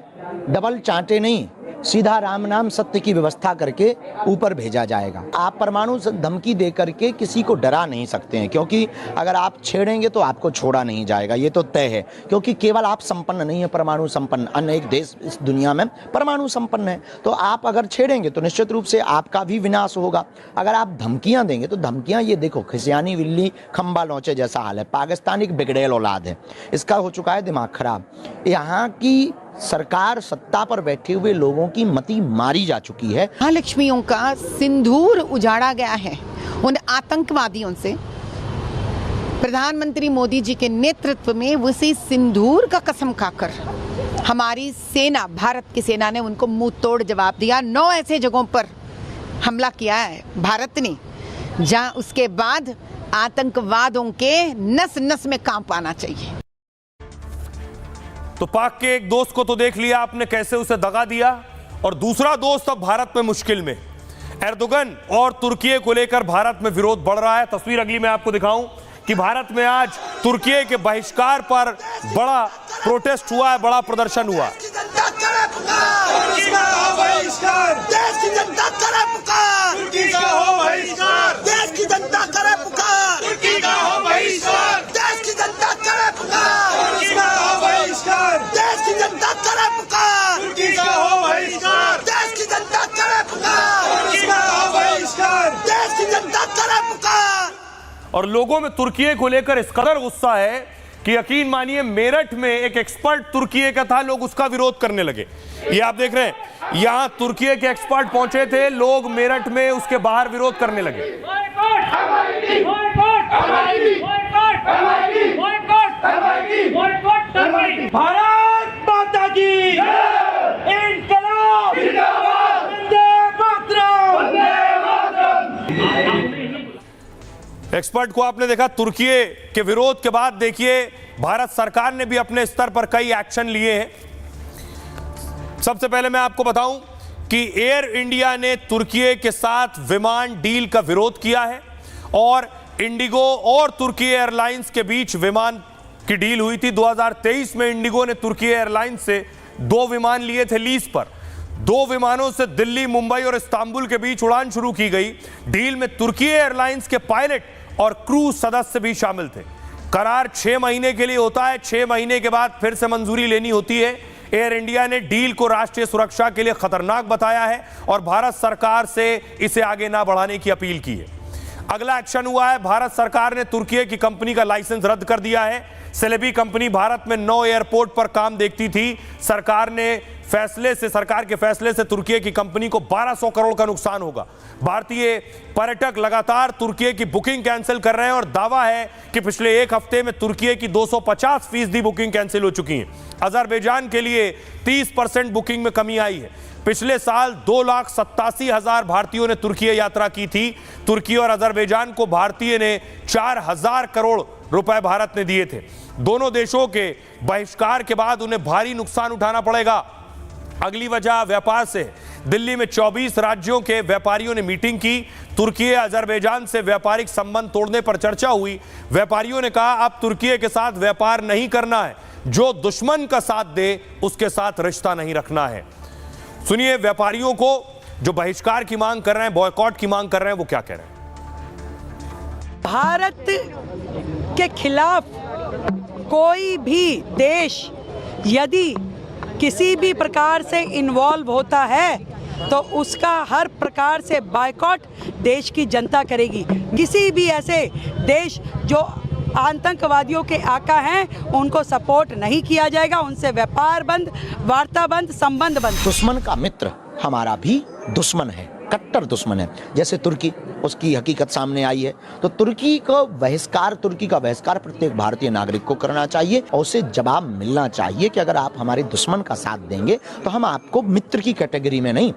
डबल चांटे नहीं सीधा राम नाम सत्य की व्यवस्था करके ऊपर भेजा जाएगा। आप परमाणु से धमकी दे करके किसी को डरा नहीं सकते हैं, क्योंकि अगर आप छेड़ेंगे तो आपको छोड़ा नहीं जाएगा, ये तो तय है। क्योंकि केवल आप संपन्न नहीं है परमाणु संपन्न, अन्य एक देश इस दुनिया में परमाणु संपन्न है। तो आप अगर छेड़ेंगे तो निश्चित रूप से आपका भी विनाश होगा। अगर आप धमकियां देंगे तो धमकियां, ये देखो खिसियानी बिल्ली खंबा नोचे जैसा हाल है। पाकिस्तान एक बिगड़ेल औलाद है, इसका हो चुका है दिमाग खराब। यहाँ की सरकार सत्ता पर बैठे हुए लोगों की मति मारी जा चुकी है।
महालक्ष्मियों का सिंदूर उजाड़ा गया है उन आतंकवादियों से। प्रधानमंत्री मोदी जी के नेतृत्व में उसी सिंदूर का कसम खाकर हमारी सेना, भारत की सेना ने उनको मुंह तोड़ जवाब दिया। 9 ऐसे जगहों पर हमला किया है भारत ने, जहां उसके बाद आतंकवादों के नस नस में कांप आना चाहिए।
तो पाक के एक दोस्त को तो देख लिया आपने कैसे उसे दगा दिया, और दूसरा दोस्त अब भारत में मुश्किल में। एर्दोगन और तुर्की को लेकर भारत में विरोध बढ़ रहा है। तस्वीर अगली मैं आपको दिखाऊं कि भारत में आज तुर्की के बहिष्कार पर बड़ा प्रोटेस्ट हुआ है, बड़ा प्रदर्शन हुआ। और लोगों में तुर्की को लेकर इस कदर गुस्सा है कि यकीन मानिए मेरठ में एक एक्सपर्ट तुर्की का था, लोग उसका विरोध करने लगे। ये आप देख रहे हैं, यहां तुर्की के एक्सपर्ट पहुंचे थे, लोग मेरठ में उसके बाहर विरोध करने लगे।
भारत माता की इंकलाब जिंदाबाद, वंदे मातरम।
एक्सपर्ट को आपने देखा। तुर्की के विरोध के बाद देखिए भारत सरकार ने भी अपने स्तर पर कई एक्शन लिए हैं। सबसे पहले मैं आपको बताऊं कि एयर इंडिया ने तुर्की के साथ विमान डील का विरोध किया है, और इंडिगो और तुर्की एयरलाइंस के बीच विमान की डील हुई थी। 2023 में इंडिगो ने तुर्की एयरलाइंस से 2 विमान लिए थे लीज पर। 2 विमानों से दिल्ली, मुंबई और इस्तांबुल के बीच उड़ान शुरू की गई। डील में तुर्की एयरलाइंस के पायलट और क्रू सदस्य भी शामिल थे। करार 6 महीने के लिए होता है, 6 महीने के बाद फिर से मंजूरी लेनी होती है। एयर इंडिया ने डील को राष्ट्रीय सुरक्षा के लिए खतरनाक बताया है और भारत सरकार से इसे आगे ना बढ़ाने की अपील की है। अगला एक्शन हुआ है, भारत सरकार ने तुर्की की कंपनी का लाइसेंस रद्द कर दिया है। सेलेबी कंपनी भारत में 9 एयरपोर्ट पर काम देखती थी। सरकार के फैसले से तुर्की की कंपनी को 1200 करोड़ का नुकसान होगा। भारतीय पर्यटक लगातार तुर्की की बुकिंग कैंसिल कर रहे हैं और दावा है कि पिछले 1 हफ्ते में तुर्की की 250% बुकिंग कैंसिल हो चुकी है। अजरबैजान के लिए 30% बुकिंग में कमी आई है। पिछले साल 2,87,000 भारतीयों ने तुर्की यात्रा की थी। तुर्की और अजरबैजान को भारतीय ने 4,000 करोड़ रुपए भारत ने दिए थे। दोनों देशों के बहिष्कार के बाद उन्हें भारी नुकसान उठाना पड़ेगा। अगली वजह व्यापार से। दिल्ली में 24 राज्यों के व्यापारियों ने मीटिंग की। तुर्की अजरबैजान से व्यापारिक संबंध तोड़ने पर चर्चा हुई। व्यापारियों ने कहा अब तुर्की के साथ व्यापार नहीं करना है, जो दुश्मन का साथ दे उसके साथ रिश्ता नहीं रखना है। सुनिए व्यापारियों को जो बहिष्कार की मांग कर रहे हैं, बॉयकॉट की मांग कर रहे हैं, वो क्या कह रहे हैं।
भारत के खिलाफ कोई भी देश यदि किसी भी प्रकार से इन्वॉल्व होता है तो उसका हर प्रकार से बायकॉट देश की जनता करेगी। किसी भी ऐसे देश जो आतंकवादियों के आका हैं उनको सपोर्ट नहीं किया जाएगा। उनसे व्यापार बंद, वार्ता बंद, संबंध बंद।
दुश्मन का मित्र हमारा भी दुश्मन है, कट्टर दुश्मन है। जैसे तुर्की, उसकी हकीकत सामने आई है, तो तुर्की का बहिष्कार प्रत्येक भारतीय नागरिक को करना चाहिए और उसे जवाब मिलना चाहिए कि अगर आप हमारे दुश्मन का साथ देंगे तो हम आपको मित्र की कैटेगरी में नहीं,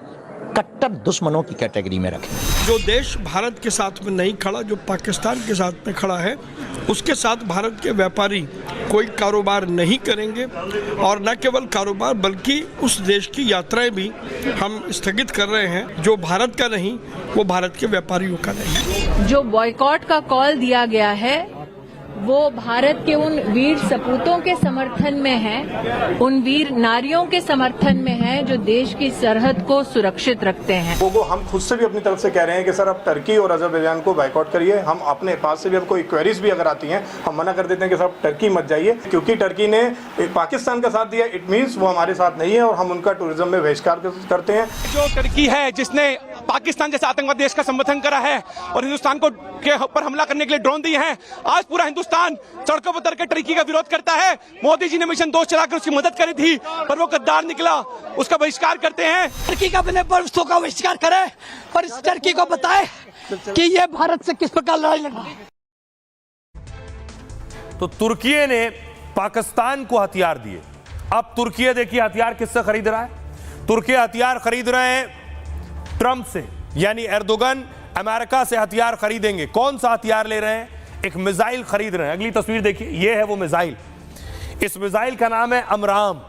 कट्टर दुश्मनों की कैटेगरी में रखें।
जो देश भारत के साथ में नहीं खड़ा, जो पाकिस्तान के साथ में खड़ा है, उसके साथ भारत के व्यापारी कोई कारोबार नहीं करेंगे, और न केवल कारोबार बल्कि उस देश की यात्राएं भी हम स्थगित कर रहे हैं। जो भारत का नहीं वो भारत के व्यापारियों का नहीं।
जो बॉयकॉट का कॉल दिया गया है वो भारत के उन वीर सपूतों के समर्थन में है, उन वीर नारियों के समर्थन में है जो देश की सरहद को सुरक्षित रखते हैं।
वो हम खुद से भी अपनी तरफ से कह रहे हैं कि सर अब टर्की और अजरबैजान को बाइकआउट करिए। हम अपने पास से भी अब कोई क्वेरीज भी अगर आती हैं हम मना कर देते हैं कि सर टर्की मत जाइए, क्योंकि टर्की ने पाकिस्तान का साथ दिया, इट मीन्स वो हमारे साथ नहीं है और हम उनका टूरिज्म में बहिष्कार करते हैं।
जो टर्की है जिसने पाकिस्तान जैसे आतंकवादी देश का समर्थन करा है और हिंदुस्तान को के ऊपर हमला करने के लिए ड्रोन दिए हैं, आज पूरा हिंदुस्तान सड़कों पर उतर के टर्की का विरोध करता है। मोदी जी ने मिशन 2 चलाकर उसकी मदद करी थी पर वो गद्दार निकला, उसका बहिष्कार करते हैं।
टर्की का अपने बरसों का बहिष्कार करे और इस टर्की को बताए कि ये भारत से किस प्रकार लड़ाई लड़ा।
तो तुर्की ने पाकिस्तान को हथियार दिए। अब तुर्की देखिए हथियार किससे खरीद रहा है। तुर्की हथियार खरीद रहे हैं ट्रंप से, यानी एर्दोगन अमेरिका से हथियार खरीदेंगे। कौन सा हथियार ले रहे हैं? एक मिसाइल खरीद रहे हैं। अगली तस्वीर देखिए, ये है वो मिसाइल। इस मिसाइल का नाम है अमराम।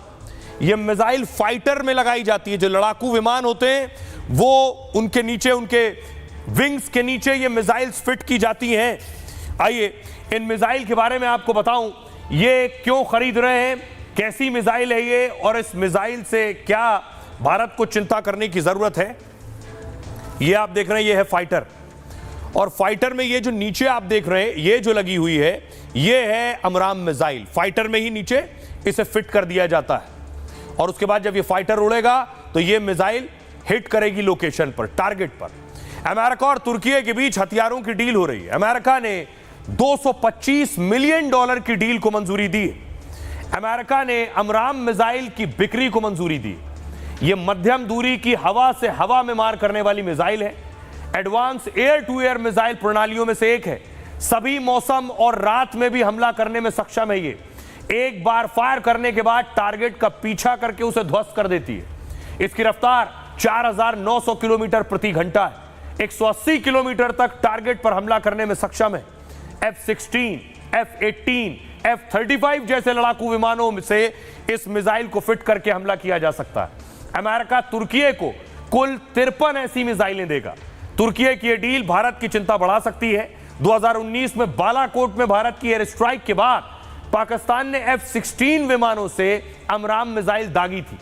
ये मिसाइल फाइटर में लगाई जाती है। जो लड़ाकू विमान होते हैं वो उनके नीचे, उनके विंग्स के नीचे ये मिसाइल्स फिट की जाती हैं। आइए इन मिसाइल के बारे में आपको बताऊं, ये क्यों खरीद रहे हैं, कैसी मिसाइल है ये, और इस मिसाइल से क्या भारत को चिंता करने की जरूरत है। ये आप देख रहे हैं, ये है फाइटर, और फाइटर में ये जो नीचे आप देख रहे हैं, ये जो लगी हुई है, ये है अमराम मिसाइल। फाइटर में ही नीचे इसे फिट कर दिया जाता है और उसके बाद जब ये फाइटर उड़ेगा तो ये मिसाइल हिट करेगी लोकेशन पर, टारगेट पर। अमेरिका और तुर्की के बीच हथियारों की डील हो रही है। अमेरिका ने $225 मिलियन की डील को मंजूरी दी। अमेरिका ने अमराम मिसाइल की बिक्री को मंजूरी दी। यह मध्यम दूरी की हवा से हवा में मार करने वाली मिसाइल है। Advance air to air missile प्रणालियों में से एक है। सभी मौसम और रात में भी हमला करने में सक्षम है। ये एक बार फायर करने के बाद टारगेट का पीछा करके उसे ध्वस्त कर देती है। इसकी रफ्तार 4900 किलोमीटर प्रति घंटा है। 180 किलोमीटर तक टारगेट पर हमला करने में सक्षम है। F-16, F-18, F-35 जैसे लड़ाकू विमानों से इस मिसाइल को फिट करके हमला किया जा सकता है। अमेरिका तुर्की को कुल 53 ऐसी मिसाइलें देगा। तुर्की की यह डील भारत की चिंता बढ़ा सकती है। 2019 में बालाकोट में भारत की एयर स्ट्राइक के बाद पाकिस्तान ने F-16 विमानों से अमराम मिसाइल दागी थी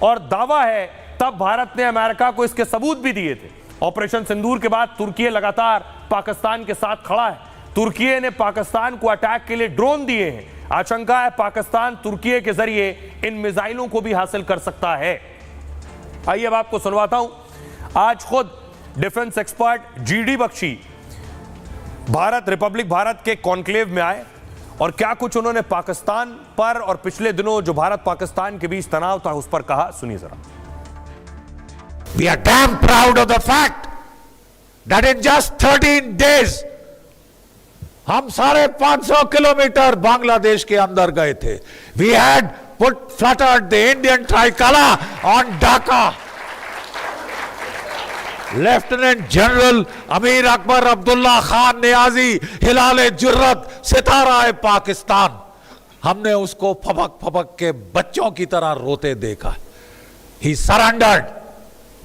और दावा है तब भारत ने अमेरिका को इसके सबूत भी दिए थे। ऑपरेशन सिंदूर के बाद तुर्की लगातार पाकिस्तान के साथ खड़ा है। तुर्की ने पाकिस्तान को अटैक के लिए ड्रोन दिए हैं। आशंका है पाकिस्तान तुर्की के जरिए इन मिसाइलों को भी हासिल कर सकता है। आइए अब आपको सुनवाता हूं। आज खुद defence expert GD Bakshi Bharat Republic Bharat के कॉन्क्लेव में आए और क्या कुछ उन्होंने पाकिस्तान पर और पिछले दिनों जो भारत पाकिस्तान के बीच तनाव था उस पर कहा। सुनिए जरा।
We are damn proud of the fact that in just 13 days हम 550 किलोमीटर बांग्लादेश के अंदर गए थे। We had fluttered the Indian tricolor on Dhaka. Lieutenant general Amir Akbar Abdullah Khan Niazi, हिलाले जुर्रत, सितारा पाकिस्तान, हमने उसको फपक फपक के बच्चों की तरह रोते देखा। He surrendered.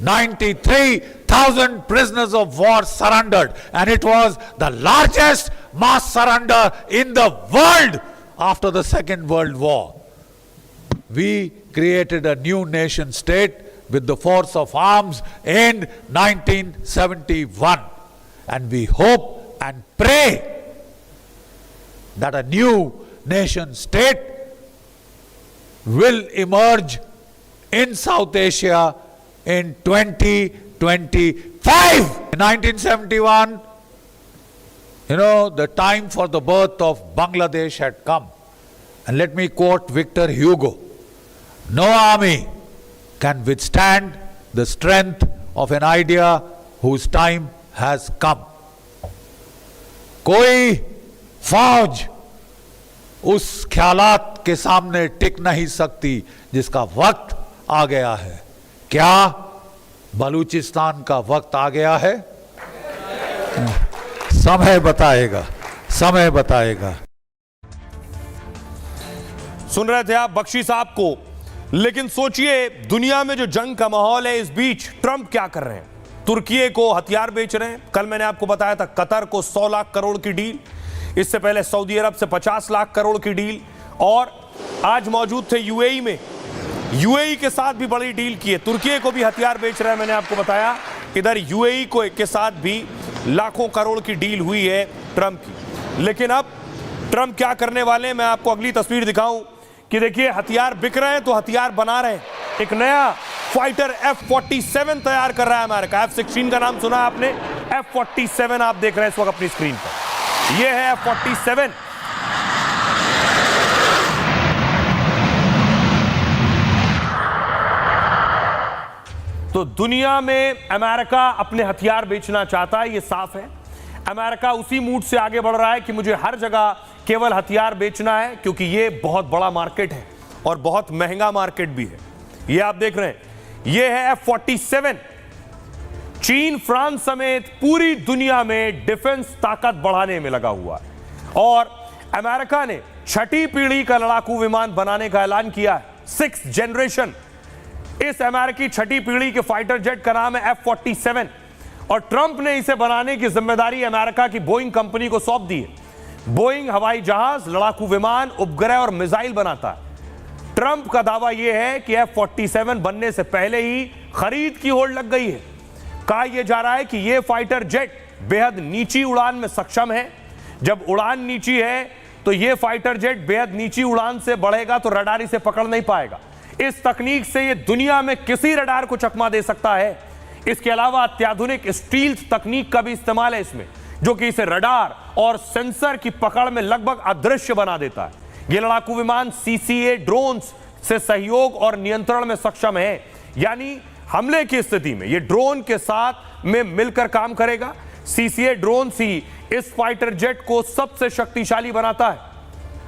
93,000 prisoners of war surrendered, and it was the largest mass surrender in the world after the Second World War. We created a new nation state with the force of arms in 1971, and we hope and pray that a new nation state will emerge in South Asia in 2025. In 1971, the time for the birth of Bangladesh had come. And let me quote Victor Hugo: "No army can withstand the strength of an idea whose time has come." कोई फौज उस ख्यालात के सामने टिक नहीं सकती जिसका वक्त आ गया है। क्या बलूचिस्तान का वक्त आ गया है? समय बताएगा, समय बताएगा।
सुन रहे थे आप बख्शी साहब को, लेकिन सोचिए दुनिया में जो जंग का माहौल है, इस बीच ट्रंप क्या कर रहे हैं। तुर्की को हथियार बेच रहे हैं। कल मैंने आपको बताया था कतर को 100 लाख करोड़ की डील। इससे पहले सऊदी अरब से 50 लाख करोड़ की डील, और आज मौजूद थे यूएई में। यूएई के साथ भी बड़ी डील की है, तुर्की को भी हथियार बेच रहा है, मैंने आपको बताया। इधर यूएई को के साथ भी लाखों करोड़ की डील हुई है ट्रंप की। लेकिन अब ट्रंप क्या करने वाले हैं, मैं आपको अगली तस्वीर दिखाऊं कि देखिए हथियार बिक रहे हैं तो हथियार बना रहे हैं। एक नया फाइटर F-47 तैयार कर रहा है अमेरिका। F-16 का नाम सुना आपने, F-47 आप देख रहे हैं इस वक्त अपनी स्क्रीन पर। यह है F-47। तो दुनिया में अमेरिका अपने हथियार बेचना चाहता है, यह साफ है। अमेरिका उसी मूड से आगे बढ़ रहा है कि मुझे हर जगह केवल हथियार बेचना है, क्योंकि यह बहुत बड़ा मार्केट है और बहुत महंगा मार्केट भी है। यह आप देख रहे हैं, यह है F-47। चीन, फ्रांस समेत पूरी दुनिया में डिफेंस ताकत बढ़ाने में लगा हुआ है और अमेरिका ने 6ठी पीढ़ी का लड़ाकू विमान बनाने का ऐलान किया है, 6th जनरेशन। इस अमेरिकी 6ठी पीढ़ी के फाइटर जेट का नाम है F-47 और ट्रंप ने इसे बनाने की जिम्मेदारी अमेरिका की बोइंग कंपनी को सौंप दी है। बोइंग हवाई जहाज, लड़ाकू विमान, उपग्रह और मिसाइल बनाता है। ट्रंप का दावा यह है कि F-47 बनने से पहले ही खरीद की होड़ लग गई है। कहा यह जा रहा है कि यह फाइटर जेट बेहद नीची उड़ान में सक्षम है। जब उड़ान नीची है तो यह फाइटर जेट बेहद नीची उड़ान से बढ़ेगा तो रडार इसे पकड़ नहीं पाएगा। इस तकनीक से यह दुनिया में किसी रडार को चकमा दे सकता है। इसके अलावा अत्याधुनिक स्टील्थ तकनीक का भी इस्तेमाल है इसमें, जो कि इसे रडार और सेंसर की पकड़ में लगभग अदृश्य बना देता है। यह लड़ाकू विमान CCA ड्रोन्स से सहयोग और नियंत्रण में सक्षम है, यानी हमले की स्थिति में यह ड्रोन के साथ में मिलकर काम करेगा। CCA ड्रोन्स ही इस फाइटर जेट को सबसे शक्तिशाली बनाता है।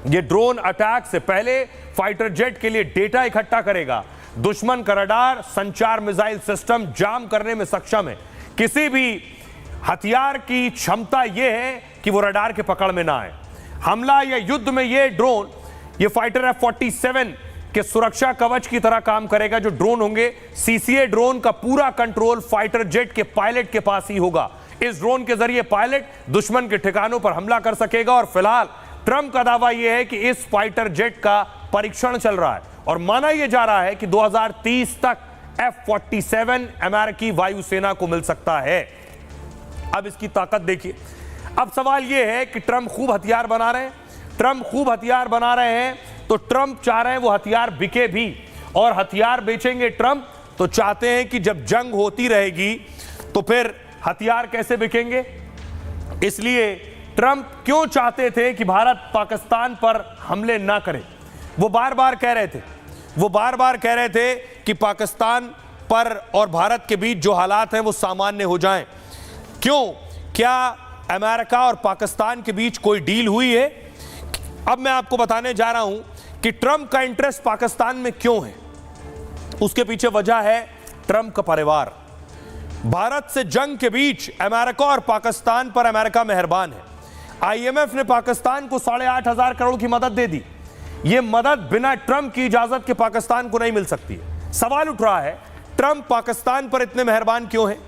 यह ड्रोन अटैक से पहले फाइटर जेट के लिए डेटा इकट्ठा करेगा। दुश्मन का रडार, संचार, मिसाइल सिस्टम जाम करने में सक्षम है। किसी भी हथियार की क्षमता यह है कि वो रडार के पकड़ में ना आए। हमला या युद्ध में यह ड्रोन, यह फाइटर F-47 के सुरक्षा कवच की तरह काम करेगा। जो ड्रोन होंगे, CCA ड्रोन का पूरा कंट्रोल फाइटर जेट के पायलट के पास ही होगा। इस ड्रोन के जरिए पायलट दुश्मन के ठिकानों पर हमला कर सकेगा और फिलहाल ट्रंप का दावा यह है कि इस फाइटर जेट का परीक्षण चल रहा है और माना यह जा रहा है कि 2030 तक F-47 अमेरिकी वायुसेना को मिल सकता है। अब इसकी ताकत देखिए। अब सवाल यह है कि ट्रंप खूब हथियार बना रहे हैं। ट्रंप खूब हथियार बना रहे हैं तो ट्रंप चाह रहे हैं वो हथियार बिके भी, और हथियार बेचेंगे ट्रंप तो चाहते हैं कि जब जंग होती रहेगी तो फिर हथियार कैसे बिकेंगे। इसलिए ट्रंप क्यों चाहते थे कि भारत पाकिस्तान पर हमले ना करे। वो बार बार कह रहे थे कि पाकिस्तान पर और भारत के बीच जो हालात हैं वो सामान्य हो जाएं। क्यों? क्या अमेरिका और पाकिस्तान के बीच कोई डील हुई है? अब मैं आपको बताने जा रहा हूं कि ट्रंप का इंटरेस्ट पाकिस्तान में क्यों है। उसके पीछे वजह है ट्रंप का परिवार। भारत से जंग के बीच अमेरिका और पाकिस्तान पर अमेरिका मेहरबान है। IMF ने पाकिस्तान को 8,500 करोड़ की मदद दे दी। यह मदद बिना ट्रंप की इजाजत के पाकिस्तान को नहीं मिल सकती है। सवाल उठ रहा है, ट्रंप पाकिस्तान पर इतने मेहरबान क्यों है?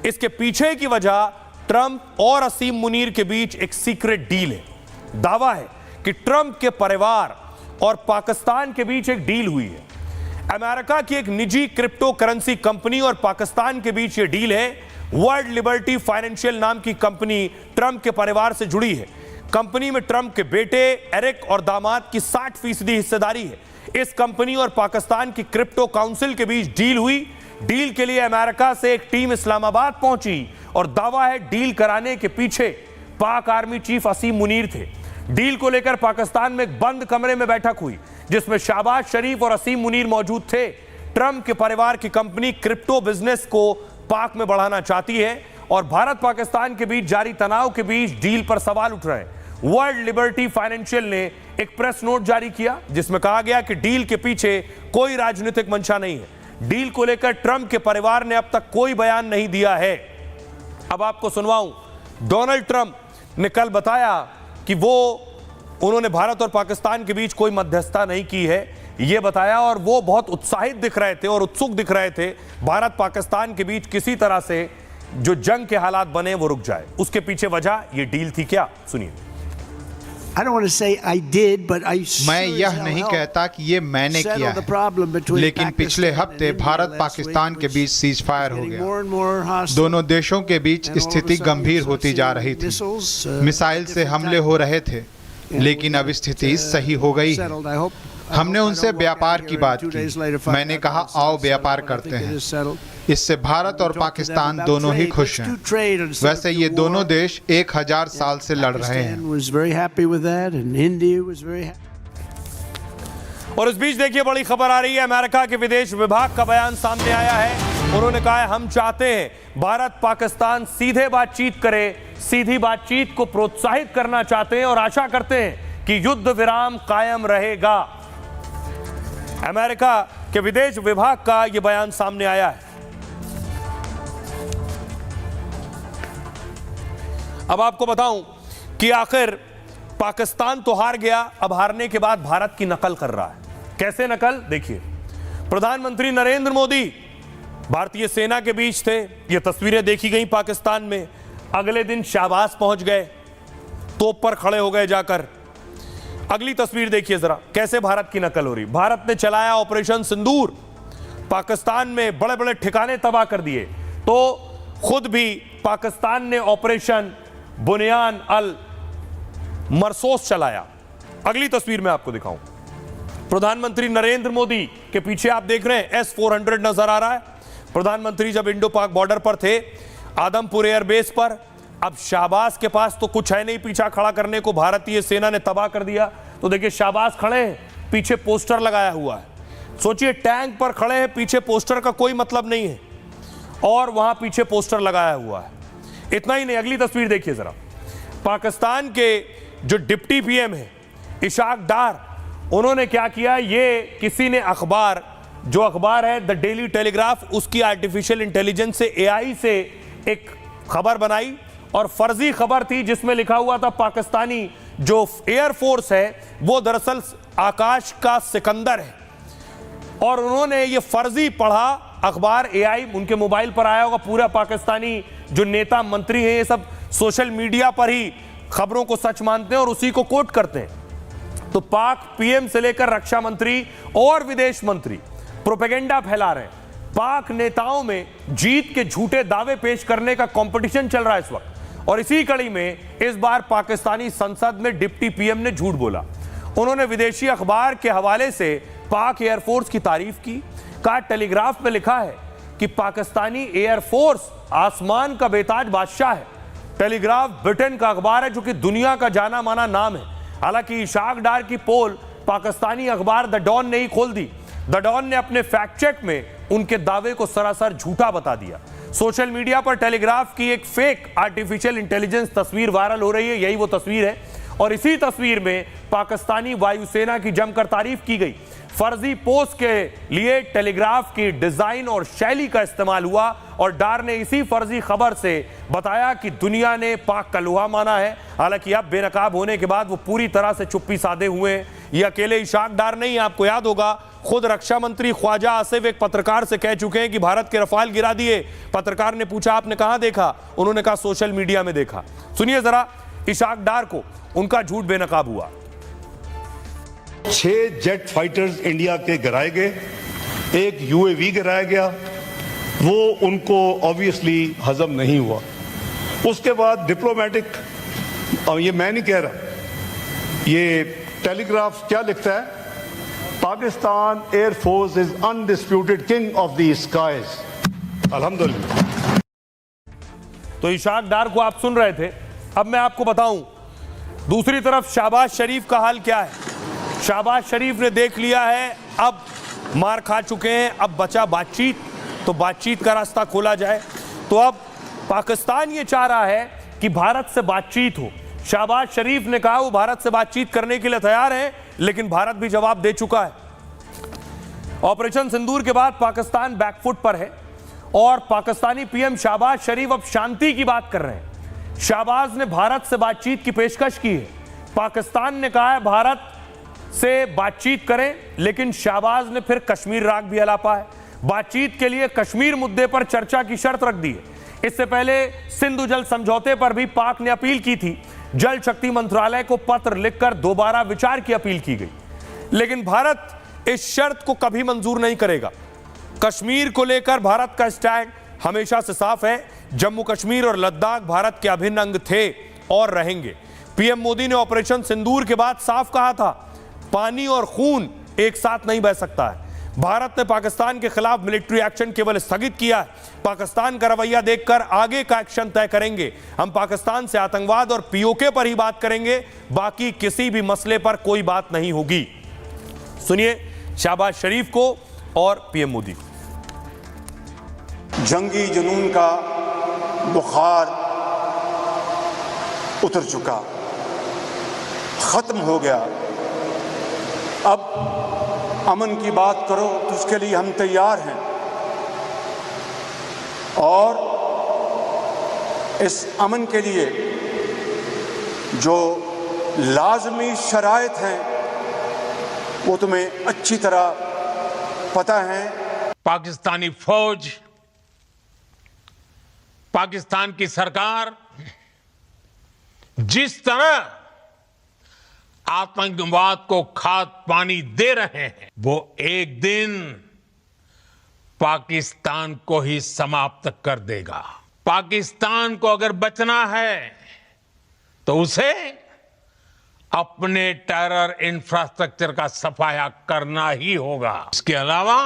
इसके पीछे की वजह ट्रंप और असीम मुनीर के बीच एक सीक्रेट डील है। दावा है कि ट्रंप के परिवार और पाकिस्तान के बीच एक डील हुई है। अमेरिका की एक निजी क्रिप्टो करेंसी कंपनी और पाकिस्तान के बीच यह डील है। वर्ल्ड लिबर्टी फाइनेंशियल नाम की कंपनी ट्रंप के परिवार से जुड़ी है। कंपनी में ट्रंप के बेटे एरिक और दामाद की 60% हिस्सेदारी है। इस कंपनी और पाकिस्तान की क्रिप्टो काउंसिल के बीच डील हुई। डील के लिए अमेरिका से एक टीम इस्लामाबाद पहुंची और दावा है डील कराने के पीछे पाक आर्मी चीफ असीम मुनीर थे। डील को लेकर पाकिस्तान में एक बंद कमरे में बैठक हुई जिसमें शहबाज शरीफ और असीम मुनीर मौजूद थे। ट्रंप के परिवार की कंपनी क्रिप्टो बिजनेस को पाक में बढ़ाना चाहती है और भारत पाकिस्तान के बीच जारी तनाव के बीच डील पर सवाल उठ रहे हैं। वर्ल्ड लिबर्टी फाइनेंशियल ने एक प्रेस नोट जारी किया जिसमें कहा गया कि डील के पीछे कोई राजनीतिक मंशा नहीं है। डील को लेकर ट्रंप के परिवार ने अब तक कोई बयान नहीं दिया है। अब आपको सुनवाऊं। डोनाल्ड ट्रंप ने कल बताया कि उन्होंने भारत और पाकिस्तान के बीच कोई मध्यस्थता नहीं की है, यह बताया, और वो बहुत उत्साहित दिख रहे थे और उत्सुक दिख रहे थे भारत पाकिस्तान के बीच किसी तरह से जो जंग के हालात बने वो रुक जाए। उसके पीछे वजह ये डील थी क्या? सुनिए।
I don't want to say I did, but I
मैं यह नहीं कहता कि ये मैंने किया है, लेकिन पिछले हफ्ते भारत पाकिस्तान के बीच सीज फायर हो गया। दोनों देशों के बीच स्थिति गंभीर होती जा रही थी। मिसाइल से हमले हो रहे थे, लेकिन अब स्थिति सही हो गई है। हमने उनसे व्यापार की बात की। मैंने कहा आओ व्यापार करते हैं। इससे भारत और पाकिस्तान दोनों ही खुश हैं। वैसे ये दोनों देश 1000 साल से लड़ रहे हैं।
और इस बीच देखिए बड़ी खबर आ रही है, अमेरिका के विदेश विभाग का बयान सामने आया है। उन्होंने कहा है हम चाहते हैं भारत पाकिस्तान सीधे बातचीत करे, सीधी बातचीत को प्रोत्साहित करना चाहते हैं और आशा करते हैं कि युद्ध विराम कायम रहेगा। अमेरिका के विदेश विभाग का यह बयान सामने आया है। अब आपको बताऊं कि आखिर पाकिस्तान तो हार गया, अब हारने के बाद भारत की नकल कर रहा है। कैसे नकल? देखिए, प्रधानमंत्री नरेंद्र मोदी भारतीय सेना के बीच थे। ये तस्वीरें देखी गई पाकिस्तान में। अगले दिन शाहबाज पहुंच गए, तोप पर खड़े हो गए जाकर। अगली तस्वीर देखिए जरा, कैसे भारत की नकल हो रही। भारत ने चलाया ऑपरेशन सिंदूर, पाकिस्तान में बड़े बड़े ठिकाने तबाह कर दिए, तो खुद भी पाकिस्तान ने ऑपरेशन बुनियान अल मरसोस चलाया। अगली तस्वीर में आपको दिखाऊं, प्रधानमंत्री नरेंद्र मोदी के पीछे आप देख रहे हैं S-400 नजर आ रहा है। प्रधानमंत्री जब इंडो पाक बॉर्डर पर थे, आदमपुर एयरबेस पर, अब शाहबाज के पास तो कुछ है नहीं पीछा खड़ा करने को, भारतीय सेना ने तबाह कर दिया। तो देखिए शाहबाज खड़े हैं, पीछे पोस्टर लगाया हुआ है। सोचिए टैंक पर खड़े हैं, पीछे पोस्टर का कोई मतलब नहीं है और वहां पीछे पोस्टर लगाया हुआ है। इतना ही नहीं, अगली तस्वीर देखिए जरा, पाकिस्तान के जो डिप्टी पीएम है इशाक डार, उन्होंने क्या किया, ये किसी ने अखबार, जो अखबार है द डेली टेलीग्राफ, उसकी आर्टिफिशियल इंटेलिजेंस से AI से एक खबर बनाई और फर्जी खबर थी जिसमें लिखा हुआ था पाकिस्तानी जो एयरफोर्स है वो दरअसल आकाश का सिकंदर है। और उन्होंने ये फर्जी पढ़ा अखबार, AI उनके मोबाइल पर आया होगा। पूरा पाकिस्तानी जो नेता मंत्री हैं ये सब सोशल मीडिया पर ही खबरों को सच मानते हैं और उसी को कोट करते हैं। तो पाक PM से लेकर रक्षा मंत्री और विदेश मंत्री प्रोपेगेंडा फैला रहे हैं। पाक नेताओं में जीत के झूठे दावे पेश करने का कंपटीशन चल रहा है इस वक्त। और इसी कड़ी में इस बार पाकिस्तानी संसद में डिप्टी PM ने झूठ बोला। उन्होंने विदेशी अखबार के हवाले से पाक एयरफोर्स की तारीफ की। कहा टेलीग्राफ में लिखा है कि पाकिस्तानी एयरफोर्स आसमान का बेताज बादशाह है। टेलीग्राफ ब्रिटेन का अखबार है जो कि दुनिया का जाना माना नाम है। हालांकि इशाक डार की पोल पाकिस्तानी अखबार द डॉन ने ही खोल दी। द डॉन ने अपने फैक्ट चेक में उनके दावे को सरासर झूठा बता दिया। सोशल मीडिया पर टेलीग्राफ की एक फेक आर्टिफिशियल इंटेलिजेंस तस्वीर वायरल हो रही है, यही वो तस्वीर है। और इसी तस्वीर में पाकिस्तानी वायुसेना की जमकर तारीफ की गई। फर्जी पोस्ट के लिए टेलीग्राफ की डिजाइन और शैली का इस्तेमाल हुआ और डार ने इसी फर्जी खबर से बताया कि दुनिया ने पाक का लोहा माना है। हालांकि अब बेनकाब होने के बाद वो पूरी तरह से चुप्पी साधे हुए हैं। ये अकेले इशाक डार नहीं, आपको याद होगा खुद रक्षा मंत्री ख्वाजा आसिफ एक पत्रकार से कह चुके हैं कि भारत के रफाल गिरा दिए। पत्रकार ने पूछा आपने कहां देखा, उन्होंने कहा सोशल मीडिया में देखा। सुनिए जरा इशाक डार को, उनका झूठ बेनकाब हुआ।
6 जेट फाइटर्स इंडिया के गिराए गए, एक UAV गिराया गया, वो उनको ऑब्वियसली हजम नहीं हुआ। उसके बाद डिप्लोमेटिक, ये मैं नहीं कह रहा, ये टेलीग्राफ क्या लिखता है, Pakistan air force is undisputed king of the skies. अल्हम्दुलिल्लाह।
तो इशाक डार को आप सुन रहे थे। अब मैं आपको बताऊं दूसरी तरफ शहबाज शरीफ का हाल क्या है। शहबाज शरीफ ने देख लिया है, अब मार खा चुके हैं, अब बचा बातचीत, तो बातचीत का रास्ता खोला जाए। तो अब पाकिस्तान ये चाह रहा है कि भारत से बातचीत हो। शहबाज शरीफ ने कहा वो भारत से बातचीत करने के लिए तैयार है, लेकिन भारत भी जवाब दे चुका है। ऑपरेशन सिंदूर के बाद पाकिस्तान बैकफुट पर है और पाकिस्तानी PM शहबाज शरीफ अब शांति की बात कर रहे हैं। शहबाज ने भारत से बातचीत की पेशकश की है। पाकिस्तान ने कहा है भारत से बातचीत करें, लेकिन शहबाज ने फिर कश्मीर राग भी अलापा है। बातचीत के लिए कश्मीर मुद्दे पर चर्चा की शर्त रख दी है। इससे पहले सिंधु जल समझौते पर भी पाक ने अपील की थी, जल शक्ति मंत्रालय को पत्र लिखकर दोबारा विचार की अपील की गई, लेकिन भारत इस शर्त को कभी मंजूर नहीं करेगा। कश्मीर को लेकर भारत का स्टैंड हमेशा से साफ है। जम्मू कश्मीर और लद्दाख भारत के अभिन्न अंग थे और रहेंगे। पीएम मोदी ने ऑपरेशन सिंदूर के बाद साफ कहा था, पानी और खून एक साथ नहीं बह सकता है। भारत ने पाकिस्तान के खिलाफ मिलिट्री एक्शन केवल स्थगित किया है। पाकिस्तान का रवैया देखकर आगे का एक्शन तय करेंगे। हम पाकिस्तान से आतंकवाद और पीओके पर ही बात करेंगे, बाकी किसी भी मसले पर कोई बात नहीं होगी। सुनिए शहबाज शरीफ को और पीएम मोदी को।
जंगी जुनून का बुखार उतर चुका, खत्म हो गया। अब अमन की बात करो तो उसके लिए हम तैयार हैं, और इस अमन के लिए जो लाजमी शराइत हैं वो तुम्हें अच्छी तरह पता है।
पाकिस्तानी फौज, पाकिस्तान की सरकार जिस तरह आतंकवाद को खाद पानी दे रहे हैं, वो एक दिन पाकिस्तान को ही समाप्त कर देगा। पाकिस्तान को अगर बचना है तो उसे अपने टेरर इंफ्रास्ट्रक्चर का सफाया करना ही होगा। इसके अलावा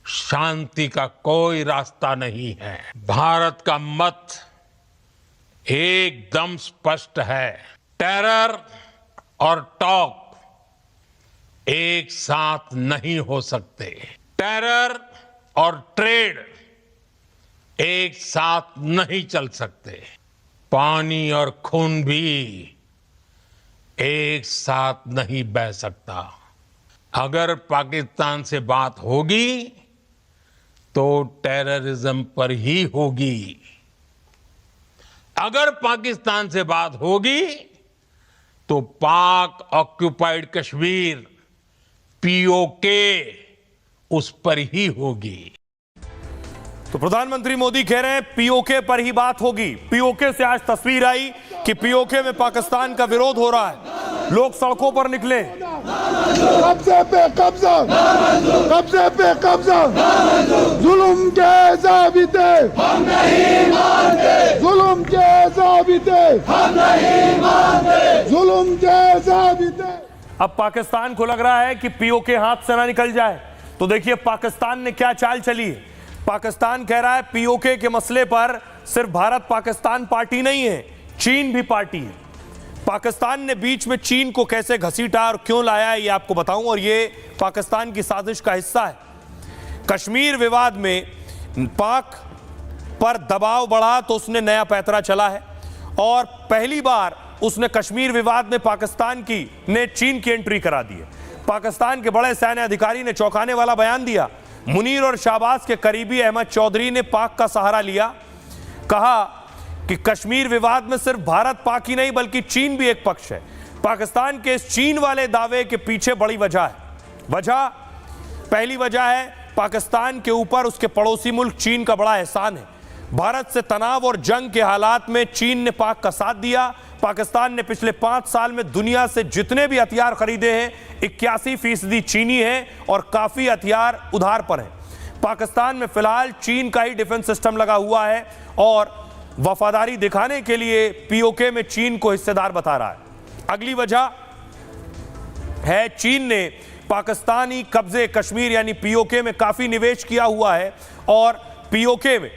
शांति का कोई रास्ता नहीं है। भारत का मत एकदम स्पष्ट है। टेरर और टॉक एक साथ नहीं हो सकते। टेरर और ट्रेड एक साथ नहीं चल सकते। पानी और खून भी एक साथ नहीं बह सकता। अगर पाकिस्तान से बात होगी तो टेररिज्म पर ही होगी। अगर पाकिस्तान से बात होगी तो पाक ऑक्युपाइड कश्मीर पीओके उस पर ही होगी।
तो प्रधानमंत्री मोदी कह रहे हैं पीओके पर ही बात होगी। पीओके से आज तस्वीर आई कि पीओके में पाकिस्तान का विरोध हो रहा है। लोग सड़कों पर निकले।
कब्जे पे कब्जा, कब्जे पे कब्जा, जुल्म के ज़ाबिते हम नहीं मानते, जुल्म के ज़ाबिते हम नहीं मानते, जुल्म के ज़ाबिते।
अब पाकिस्तान को लग रहा है कि पीओके हाथ से ना निकल जाए, तो देखिए पाकिस्तान ने क्या चाल चली है। पाकिस्तान कह रहा है पीओके के मसले पर सिर्फ भारत पाकिस्तान पार्टी नहीं है, चीन भी पार्टी है। पाकिस्तान ने बीच में चीन को कैसे घसीटा और क्यों लाया है ये आपको बताऊं, और ये पाकिस्तान की साजिश का हिस्सा है। कश्मीर विवाद में पाक पर दबाव बढ़ा तो उसने नया पैंतरा चला है, और पहली बार उसने कश्मीर विवाद में पाकिस्तान ने चीन की एंट्री करा दी है। पाकिस्तान के बड़े सैन्य अधिकारी ने चौंकाने वाला बयान दिया। मुनीर और शाहबाज के करीबी अहमद चौधरी ने पाक का सहारा लिया। कहा कि कश्मीर विवाद में सिर्फ भारत पाक ही नहीं बल्कि चीन भी एक पक्ष है। पाकिस्तान के इस चीन वाले दावे के पीछे बड़ी वजह है। पहली वजह है पाकिस्तान के ऊपर उसके पड़ोसी मुल्क चीन का बड़ा एहसान है। भारत से तनाव और जंग के हालात में चीन ने पाक का साथ दिया। पाकिस्तान ने पिछले 5 साल में दुनिया से जितने भी हथियार खरीदे हैं 81% चीनी है और काफी हथियार उधार पर है। पाकिस्तान में फिलहाल चीन का ही डिफेंस सिस्टम लगा हुआ है और वफादारी दिखाने के लिए पीओके में चीन को हिस्सेदार बता रहा है। अगली वजह है चीन ने पाकिस्तानी कब्जे कश्मीर यानी पीओके में काफी निवेश किया हुआ है, और पीओके में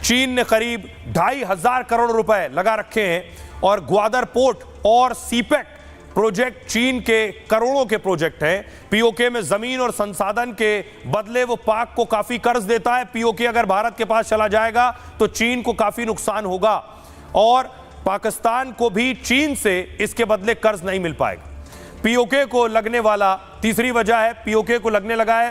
चीन ने करीब 2,500 करोड़ रुपए लगा रखे हैं, और ग्वादर पोर्ट और सीपेक प्रोजेक्ट चीन के करोड़ों के प्रोजेक्ट हैं। पीओके में जमीन और संसाधन के बदले वो पाक को काफी कर्ज देता है। पीओके अगर भारत के पास चला जाएगा तो चीन को काफी नुकसान होगा, और पाकिस्तान को भी चीन से इसके बदले कर्ज नहीं मिल पाएगा। पीओके को लगने वाला तीसरी वजह है, पीओके को लगने लगा है,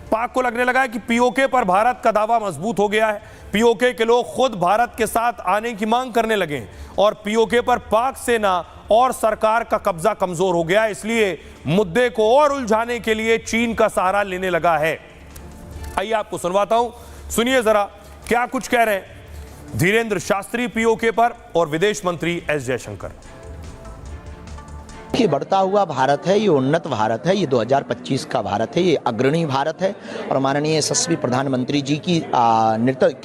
पाक को लगने लगा है कि पीओके पर भारत का दावा मजबूत हो गया है। पीओके के लोग खुद भारत के साथ आने की मांग करने लगे हैं, और पीओके पर पाक सेना और सरकार का कब्जा कमजोर हो गया, इसलिए मुद्दे को और उलझाने के लिए चीन का सहारा लेने लगा है। आइए आपको सुनवाता हूं, सुनिए जरा क्या कुछ कह रहे हैं धीरेन्द्र शास्त्री पीओके पर और विदेश मंत्री एस जयशंकर।
ये बढ़ता हुआ भारत है, ये उन्नत भारत है, ये 2025 का भारत है, ये अग्रणी भारत है। और माननीय यशस्वी प्रधानमंत्री जी की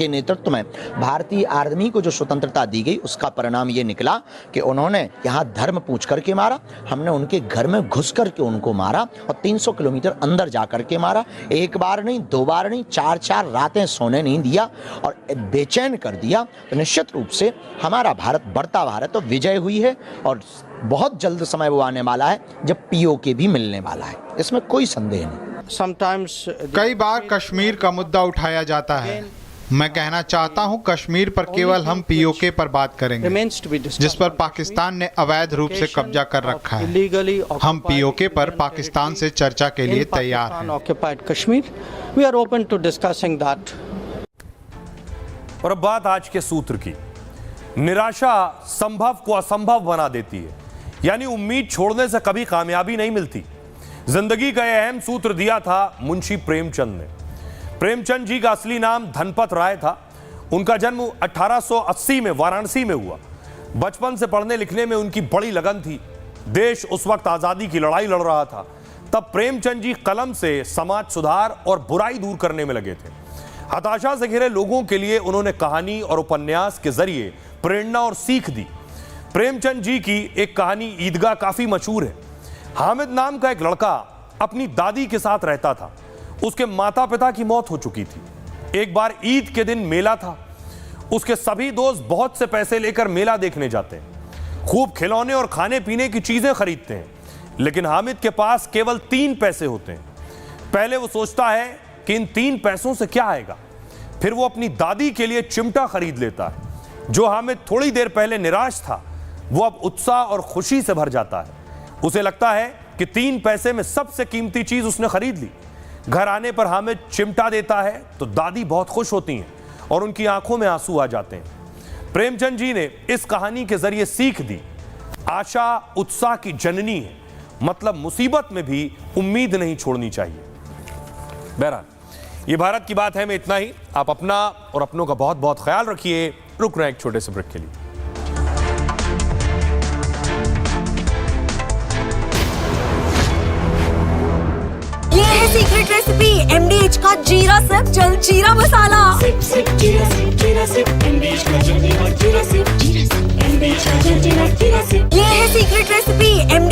नेतृत्व में भारतीय आर्मी को जो स्वतंत्रता दी गई, उसका परिणाम ये निकला कि उन्होंने यहाँ धर्म पूछ करके मारा, हमने उनके घर में घुस करके उनको मारा और 300 किलोमीटर अंदर जा करके मारा। एक बार नहीं, 2 बार नहीं, 4 रातें सोने नहीं दिया और बेचैन कर दिया। तो निश्चित रूप से हमारा भारत बढ़ता भारत तो विजय हुई है और बहुत जल्द समय वो आने वाला है जब पीओके भी मिलने वाला है, इसमें कोई संदेह नहीं।
कई बार कश्मीर का मुद्दा उठाया जाता है। मैं कहना चाहता हूं, कश्मीर पर केवल हम पीओके पर बात करेंगे, जिस पर पाकिस्तान ने अवैध रूप से कब्जा कर रखा है। हम पीओके पर पाकिस्तान से चर्चा के लिए तैयार हैं।
और अब बात आज के सूत्र की। निराशा संभव को असंभव बना देती है, यानी उम्मीद छोड़ने से कभी कामयाबी नहीं मिलती। जिंदगी का यह अहम सूत्र दिया था मुंशी प्रेमचंद ने। प्रेमचंद जी का असली नाम धनपत राय था। उनका जन्म 1880 में वाराणसी में हुआ। बचपन से पढ़ने लिखने में उनकी बड़ी लगन थी। देश उस वक्त आजादी की लड़ाई लड़ रहा था। तब प्रेमचंद जी कलम से समाज सुधार और बुराई दूर करने में लगे थे। हताशा से घिरे लोगों के लिए उन्होंने कहानी और उपन्यास के जरिए प्रेरणा और सीख दी। प्रेमचंद जी की एक कहानी ईदगाह काफी मशहूर है। हामिद नाम का एक लड़का अपनी दादी के साथ रहता था। उसके माता पिता की मौत हो चुकी थी। एक बार ईद के दिन मेला था। उसके सभी दोस्त बहुत से पैसे लेकर मेला देखने जाते हैं, खूब खिलौने और खाने पीने की चीजें खरीदते हैं, लेकिन हामिद के पास केवल 3 पैसे होते हैं। पहले वो सोचता है कि इन 3 पैसों से क्या आएगा। फिर वो अपनी दादी के लिए चिमटा खरीद लेता है। जो हामिद थोड़ी देर पहले निराश था, वो अब उत्साह और खुशी से भर जाता है। उसे लगता है कि 3 पैसे में सबसे कीमती चीज उसने खरीद ली। घर आने पर हामिद चिमटा देता है तो दादी बहुत खुश होती हैं और उनकी आंखों में आंसू आ जाते हैं। प्रेमचंद जी ने इस कहानी के जरिए सीख दी, आशा उत्साह की जननी है, मतलब मुसीबत में भी उम्मीद नहीं छोड़नी चाहिए। बहरहाल ये भारत की बात है में इतना ही। आप अपना और अपनों का बहुत बहुत ख्याल रखिए। रुक रहे हैं एक छोटे से ब्रेक के लिए।
ये है सीक्रेट रेसिपी MDH का जीरा सिप जल जीरा मसाला। सिप सिप जीरा सिप MDH का जल जीरा सिप MDH का जल जीरा सिप। ये है सीक्रेट रेसिपी MDH